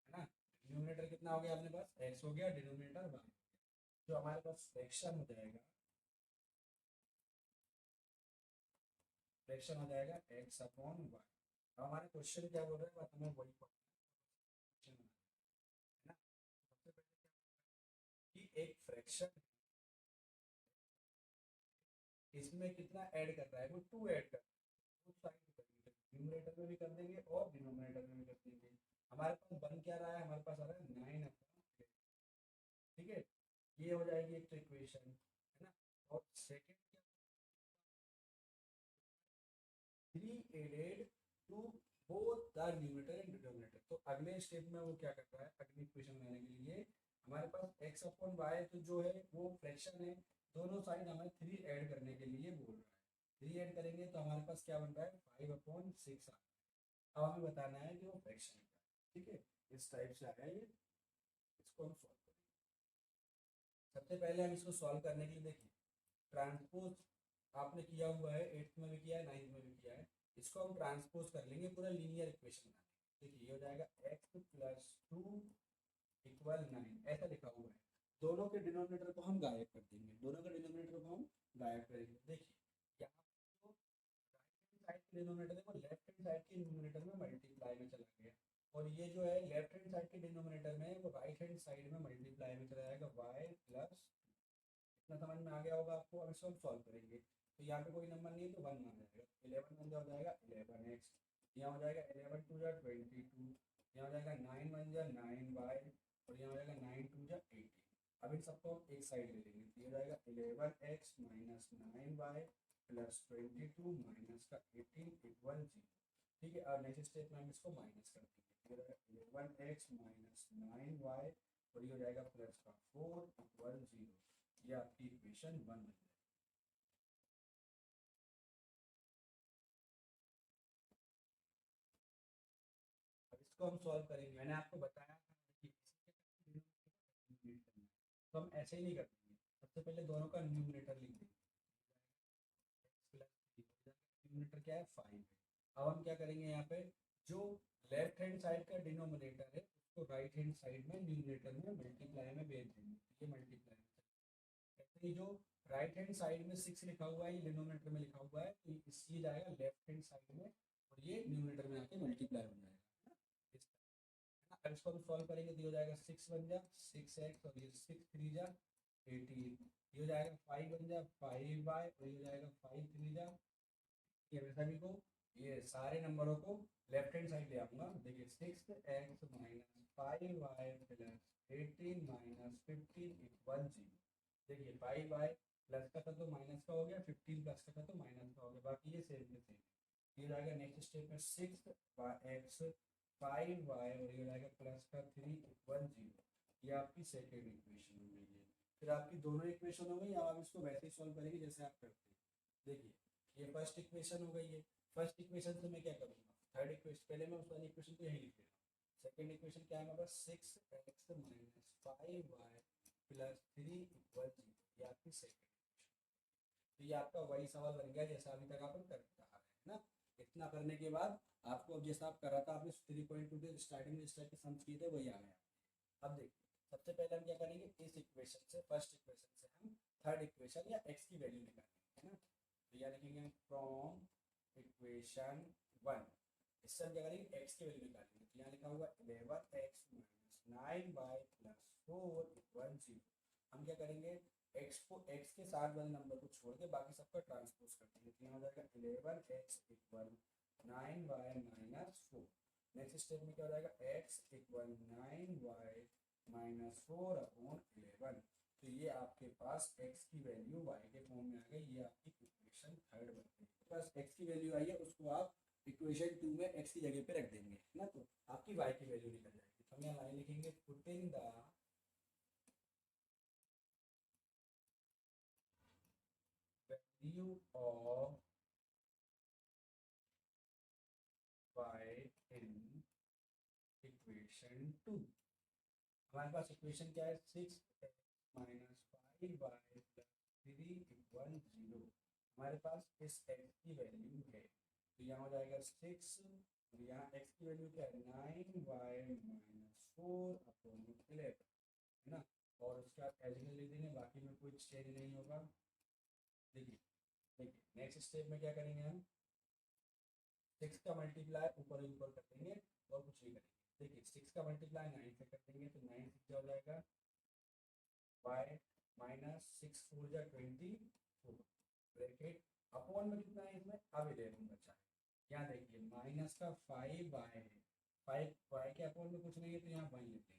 है ना। डिनोमिनेटर कितना हो गया अपने पास, एक्स हो गया, डिनोमिनेटर वाई। जो हमारे पास फ्रैक्शन हो जाएगा, फ्रैक्शन हो जाएगा एक्स अपॉन वाई। अब हमारे क्वेश्चन क्या बोल रहे हैं, बात हमें वही क्वेश्चन है ना। सबसे पहले क्या कि एक फ्रैक्शन, इसमें कितना ऐड कर रहा है, वो टू ऐड कर रहा है, उस साइड में करेंगे, न्यूमरेटर में भी कर देंगे और डिनोमिनेटर में भी कर देंगे। हमारे पास बन क्या रहा है, हमारे पास आ रहा है 9 अपॉन, ठीक है। ये हो जाएगी एक तो इक्वेशन, है ना। और सेकंड क्या, 3 added to both the numerator and denominator. तो अगले स्टेप में वो क्या करता है, अगली इक्वेशन लाने के लिए हमारे पास एक्स अपॉन वाई तो जो है वो फ्रैक्शन है, दोनों साइड हमें 3 ऐड करने के लिए बोल रहा है। 3 ऐड करेंगे तो हमारे पास क्या बन रहा है, 5/6 आ। अब हमें बताना है कि वो फ्रैक्शन का है, ठीक है। इस टाइप से आया ये, इसको हम सॉल्व करेंगे। सबसे पहले हम इसको सॉल्व करने के लिए देखिए, ट्रांसपोज आपने किया हुआ है, 8th में भी किया है, 9th में भी किया है। इसको हम ट्रांसपोज कर लेंगे पूरा लीनियर इक्वेशन बनाने। देखिए ये हो जाएगा एक्स प्लस 2 इक्वल 9, ऐसा लिखा हुआ है। दोनों के डिनोमिनेटर को हम गायब कर देंगे, दोनों के डिनोमिनेटर को हम गायब करेंगे। देखिए यहाँ जो राइट हैंड साइड के डिनोमिनेटर है वो लेफ्ट हैंड साइड के डिनोमिनेटर में मल्टीप्लाई में चला गया, और ये जो है लेफ्ट हैंड साइड के डिनोमिनेटर में वो राइट हैंड साइड में मल्टीप्लाई में चला जाएगा, वाई प्लस। इतना समझ में आ गया होगा आपको। अब इसको हम सॉल्व करेंगे, तो यहाँ पे कोई नंबर नहीं है तो 1 मान जाएगा, 11 वन जा हो जाएगा 11x, यहाँ हो जाएगा 11 2 जा 22, यहाँ हो जाएगा 9 वन जा 9y, और यहाँ हो जाएगा 9 2 जा 18। अब इन सबको हम एक साइड ले लेंगे, तो ये हो जाएगा 11x minus 9y plus 22 minus का 18 इक्वल 0। ठीक है, और नेक्स्ट स्टेप में हम इसको माइनस कर देंगे, ये हो जाएगा 11x माइनस 9y, और ये हो जाएगा प्लस का 4 इक्वल 0। ये आपकी इक्वेशन 1 बन जाएगी। अब इसको हम सॉल्व करेंगे, मैंने आपको बताया था कि न्यूमरेटर करना है, तो हम ऐसे ही नहीं कर देंगे। सबसे पहले दोनों का न्यूमरेटर लिख देंगे, न्यूमरेटर क्या है, 5 है। अब हम क्या करेंगे, यहाँ पे जो लेफ्ट हैंड साइड का डिनोमिनेटर है उसको राइट हैंड साइड में न्यूमरेटर में मल्टीप्लाई में भेज देंगे, ये मल्टीप्लाई में। ऐसे ही जो राइट हैंड साइड में 6 लिखा हुआ है, ये डिनोमिनेटर में लिखा हुआ है, तो ये जाएगा लेफ्ट हैंड साइड में, और ये न्यूमरेटर में आके मल्टीप्लाई हो जाएगा, है ना। इस तरह, है ना। अब इसको हम सॉल्व करेंगे तो ये हो जाएगा 6 बन जा 6x, और ये 6 3 जा 18, ये हो जाएगा 5 बन जा 5y, और ये हो जाएगा 5 3 जा, ये मैं सभी को, ये सारे नंबरों को लेफ्ट हैंड साइड ले आऊंगा। देखिए 6x minus 5y plus 18 minus 15 equal 0। देखिए 5y प्लस का था तो माइनस का हो गया, 15 प्लस का था तो माइनस का हो गया, बाकी ये सेम के सेम। ये जाएगा नेक्स्ट स्टेप में 6x 5y, और ये जाएगा प्लस का 3 इक्वल 0। ये आपकी सेकेंड इक्वेशन हो गई है। फिर आपकी दोनों इक्वेशन हो गई। अब आप इसको वैसे ही सॉल्व करेंगे जैसे आप करते हैं। देखिए ये फर्स्ट इक्वेशन हो गई है। फर्स्ट इक्वेशन से मैं क्या करूँगा, थर्ड इक्वेशन, पहले मैं उस वाली इक्वेशन को यही लिख लेता हूँ। सेकेंड इक्वेशन क्या है हमारे पास, 6x minus 5y plus 3 equal 0। ये आपकी सेकेंड इक्वेशन। तो ये आपका वही सवाल बन गया जैसा अभी तक अपन करते आ रहे हैं ना। इतना करने के बाद आपको, अब जैसा आप कर रहा था, आपने 3.2 के स्टार्टिंग में इस टाइप के सम्स किए थे, वही आ गया। अब देखिए सबसे पहले हम क्या करेंगे, इस इक्वेशन से, फर्स्ट इक्वेशन से हम थर्ड इक्वेशन या एक्स की वैल्यू निकालेंगे, है ना। तो यह लिखेंगे फ्रॉम इक्वेशन 1, इससे हम क्या करेंगे, एक्स की वैल्यू निकालेंगे। तो यहाँ लिखा हुआ 11x minus 9y plus 4 equal 0। हम क्या करेंगे, एक्स को, एक्स के साथ वाले नंबर को छोड़ के बाकी सबका ट्रांसपोज कर देंगे। तो यहाँ हो जाएगा 11x equal 9y minus 4। Next step में क्या हो जाएगा, x equal 9y minus 4 upon 11। तो ये आपके पास x की वैल्यू y के फॉर्म में आ गई। ये आपकी इक्वेशन थर्ड बन गई। बस x की वैल्यू आई है, उसको आप इक्वेशन 2 में x की जगह पे रख देंगे, है ना। तो आपकी y की वैल्यू निकल जाएगी। तो हम यहाँ लाइन लिखेंगे, putting the value of y in equation 2। हमारे पास इक्वेशन क्या है, 6x-5y + 3 = 0। हमारे पास इस x की वैल्यू है, तो यहाँ हो जाएगा 6 और यहाँ x की वैल्यू क्या है 9y-4/11, है ना। और उसके बाद एज लिख देंगे, बाकी में कोई चेंज नहीं होगा। देखिए देखिए नेक्स्ट स्टेप में क्या करेंगे हम, 6 का मल्टीप्लाई ऊपर ऊपर कर देंगे और कुछ नहीं करेंगे। देखिए 6 का मल्टीप्लाई 9 से कर देंगे तो 9 से क्या हो जाएगा y -6×4 = 24 ब्रैकेट अपॉन में कितना है इसमें, अब 11 बचा है। यहाँ देखिए माइनस का 5y है, 5y के अपॉन में कुछ नहीं है तो यहाँ 1 ले लेंगे।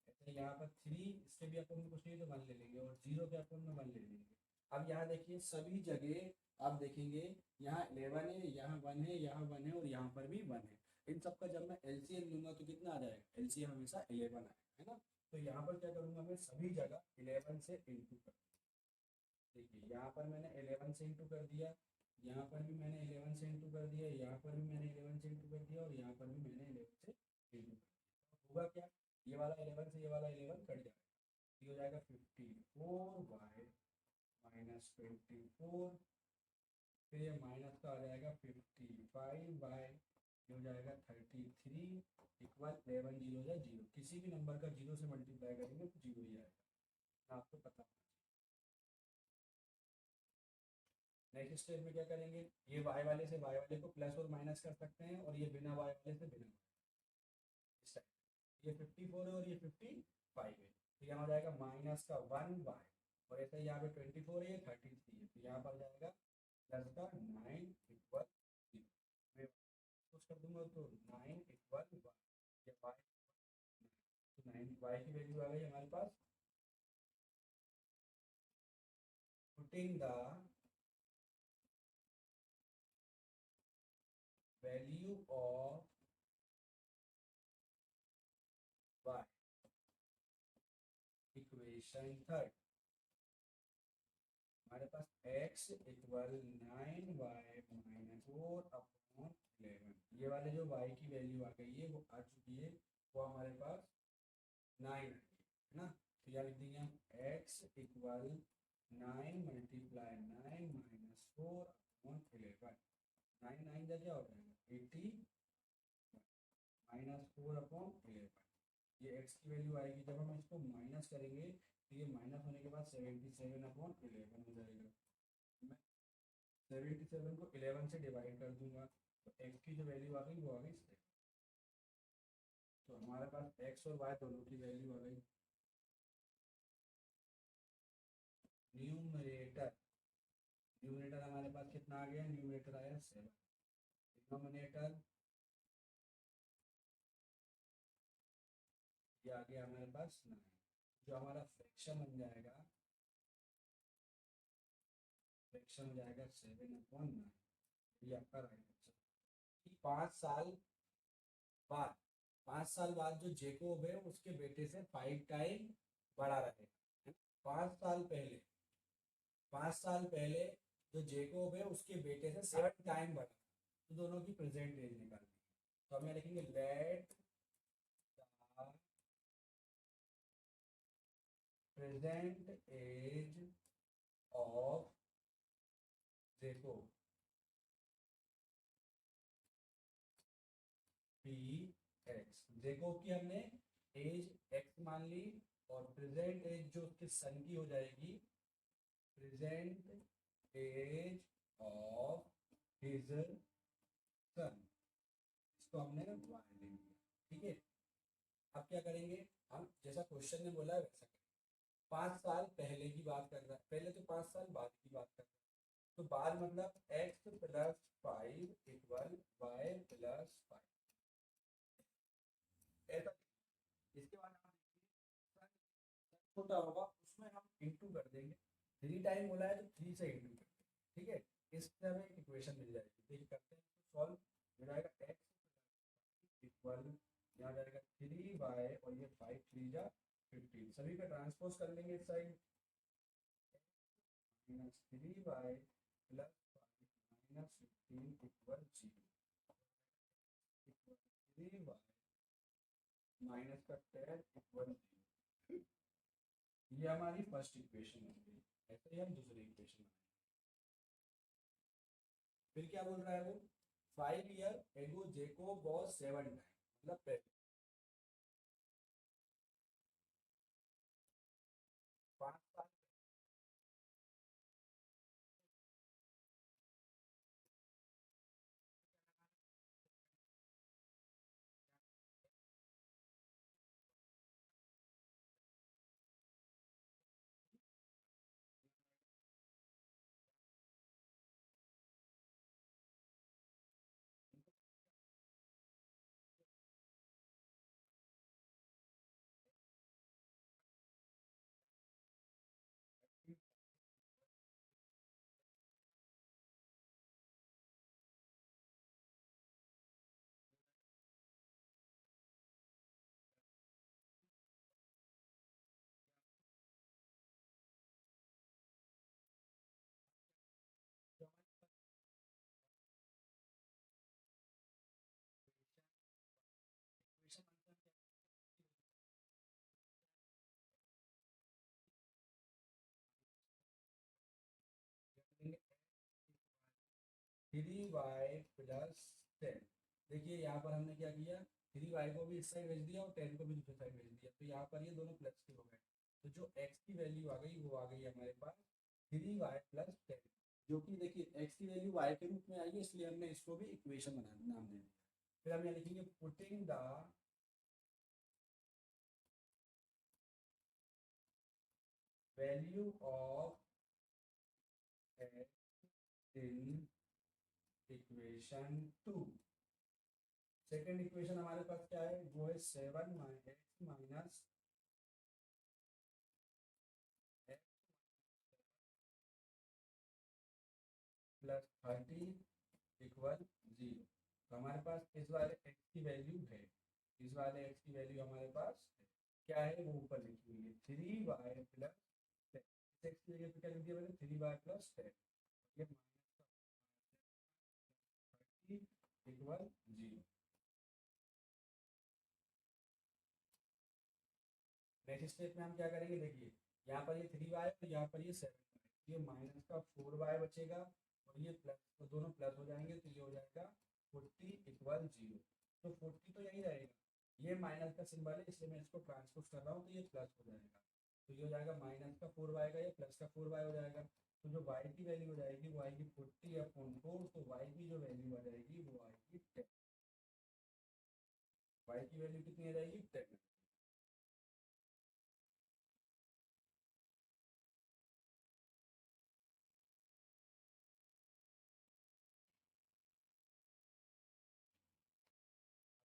ऐसे यहाँ पर 3, इसके भी अपॉन में कुछ नहीं है तो 1 ले लेंगे, और 0 के अपॉन में 1 ले लेंगे। अब यहाँ देखिए सभी जगह आप देखेंगे यहाँ 11 है, यहाँ 1 है, यहाँ 1 है और यहाँ पर भी 1 है। इन सब का जब मैं एलसीएम लूंगा तो कितना आ जाएगा, एलसीएम हमेशा 11 आएगा, है ना। तो यहाँ पर क्या करूंगा मैं, सभी जगह 11 से इंटू कर, देखिए यहाँ पर मैंने 11 से इंटू कर दिया, यहाँ पर भी मैंने 11 से इंटू कर दिया, यहाँ पर भी मैंने 11 से इंटू कर दिया और यहाँ पर भी मैंने 11 से इंटू कर दिया। तो होगा क्या, ये वाला 11 से ये वाला 11 कट जाएगा, ये हो जाएगा 54y -24, फिर ये माइनस का आ जाएगा 55y, ये हो जाएगा 33 इक्वल 11 0 या 0, किसी भी नंबर का 0 से मल्टीप्लाई करेंगे तो 0 ही आएगा, आपको पता। नेक्स्ट स्टेप में क्या करेंगे, ये y वाले से y वाले को प्लस और माइनस कर सकते हैं, और ये बिना y वाले से बिना इस टाइप, ये 54 है और ये 55 है, तो यहाँ हो जाएगा माइनस का 1y, और ऐसा यहाँ पे 24 है, ये 33 है, तो यहाँ पर जाएगा प्लस का 9 इक्वल 0। मैं कुछ कर दूंगा तो 9 इक्वल 1, ये y, तो 9 y की वैल्यू आ गई हमारे पास। Putting the value of y equation third, हमारे पास x इक्वल 9y-4/11, ये वाले जो y की वैल्यू आ गई है वो आ चुकी है, वो हमारे पास 9 आ गई है ना। तो यहाँ लिख देंगे हम x इक्वल 9 × 9 -4/11, 9 9 का क्या हो जाएगा 80 -4/11, ये x की वैल्यू आएगी, जब हम इसको माइनस करेंगे तो ये माइनस होने के बाद 77/11 हो जाएगा। मैं 77 को 11 से डिवाइड कर दूंगा तो x की जो वैल्यू आ गई वो आ गई 7। तो हमारे पास x और y दोनों की वैल्यू आ गई। न्यूमरेटर, न्यूमरेटर हमारे पास कितना आ गया, न्यूमरेटर आया 7, डिनोमिनेटर ये आ गया हमारे पास 9, जो हमारा फ्रैक्शन बन जाएगा, फ्रैक्शन हो जाएगा 7/9, ये आपका राइट आंसर। 5 साल बाद, 5 साल बाद जो जेकोब है उसके बेटे से 5 टाइम बड़ा रहेगा। 5 साल पहले, 5 साल पहले जो जेकोब है उसके बेटे से 7 टाइम बड़ा, तो दोनों की प्रेजेंट एज निकालनी है। तो हमें लिखेंगे let present age of Jacob be x. Jacob की हमने एज एक्स मान ली, और प्रेजेंट एज जो उसके सन की हो जाएगी, present age of his son, इसको हमने वाई ले लिया, ठीक है। अब क्या करेंगे हम, जैसा क्वेश्चन ने बोला है वैसा करेंगे। 5 साल पहले की बात कर रहा है, पहले तो 5 साल बाद की बात कर रहा है, तो बाद मतलब x+5 इक्वल y+5, ऐसा। इसके बाद हम देखिए छोटा होगा उसमें हम इंटू कर देंगे, 3 टाइम बोला है तो 3 से इंटू कर देंगे, ठीक है। इस तरह में एक इक्वेशन मिल जाएगी, देखिए करते हैं तो सॉल्व हो जाएगा x इक्वल, यहाँ जाएगा 3y और ये 5 3 जा 15, सभी का ट्रांसपोज कर लेंगे इस side, -3y plus 5 minus 15 equal 0, 3y minus का 10 इक्वल 0। ये हमारी फर्स्ट इक्वेशन हो गई। ऐसे ही हम दूसरी इक्वेशन बनाएंगे। फिर क्या बोल रहा है वो, 5 year ago Jakob was 7 time, मतलब पहले 5 साल इक्वेशन 3y प्लस 10। देखिए यहाँ पर हमने क्या किया, 3y को भी इस साइड भेज दिया और 10 को भी दूसरी साइड भेज दिया, तो यहाँ पर ये दोनों प्लस के हो गए। तो जो x की वैल्यू आ गई वो आ गई हमारे पास 3y प्लस 10, जो कि देखिए x की वैल्यू y के रूप में आई है, इसलिए हमने इसको भी इक्वेशन बना नाम दे दिया। फिर हम यहाँ लिखेंगे putting the value of x in equation 2। Second equation हमारे पास क्या है, वो है 7 माइनस प्लस 30 इक्वल 0। तो हमारे पास इस वाले x की वैल्यू है, इस वाले x की वैल्यू हमारे पास है, क्या है वो ऊपर लिखी हुई है 3y प्लस 10। इस x की जगह पे क्या लिख दिया मैंने, 3y प्लस 10, ये माइनस का 30 इक्वल 0। नेक्स्ट स्टेप में हम क्या करेंगे, देखिए यहाँ पर ये 3y और यहाँ पर ये 7y, ये माइनस का 4y बचेगा और ये प्लस, तो दोनों प्लस हो जाएंगे, तो ये हो जाएगा 40 इक्वल 0। तो 40 तो यही रहेगा, ये माइनस का सिंबल है इसलिए मैं इसको ट्रांसपोज कर रहा हूँ, तो ये प्लस हो जाएगा। तो ये हो जाएगा माइनस का 4y का, ये प्लस का 4y हो जाएगा। तो जो y की वैल्यू हो जाएगी वो आएगी 40/4, तो y की जो वैल्यू आ जाएगी वो आएगी 10। y की वैल्यू कितनी आ जाएगी, 10।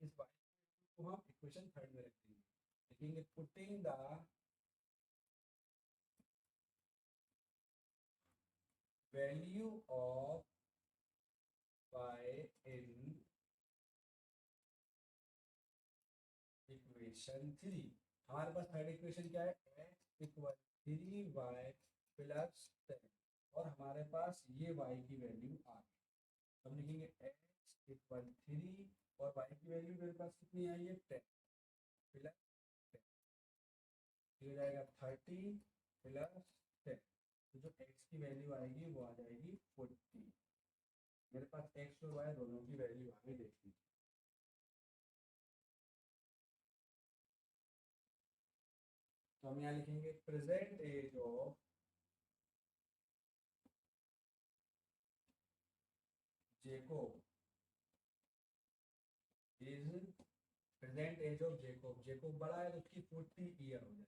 इस y को हम इक्वेशन थर्ड में रखेंगे, लिखेंगे putting the value of y in equation 3। हमारे पास थर्ड इक्वेशन क्या है, x इक्वल 3y प्लस 10, और हमारे पास ये y की वैल्यू आ गई। हम लिखेंगे x इक्वल 3 और y की वैल्यू मेरे पास कितनी आई है, 10 प्लस 10, ये हो जाएगा 30 प्लस 10। तो जो x की वैल्यू आएगी वो आ जाएगी 40। मेरे पास x और y दोनों की वैल्यू आ गई, देख लीजिए। तो हम यहाँ लिखेंगे present age of Jacob is, present age of Jacob, Jacob बड़ा है तो उसकी 40 ईयर हो जाए,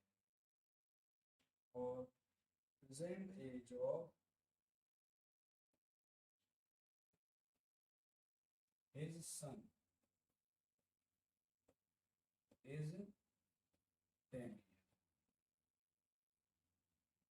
और present age of his sun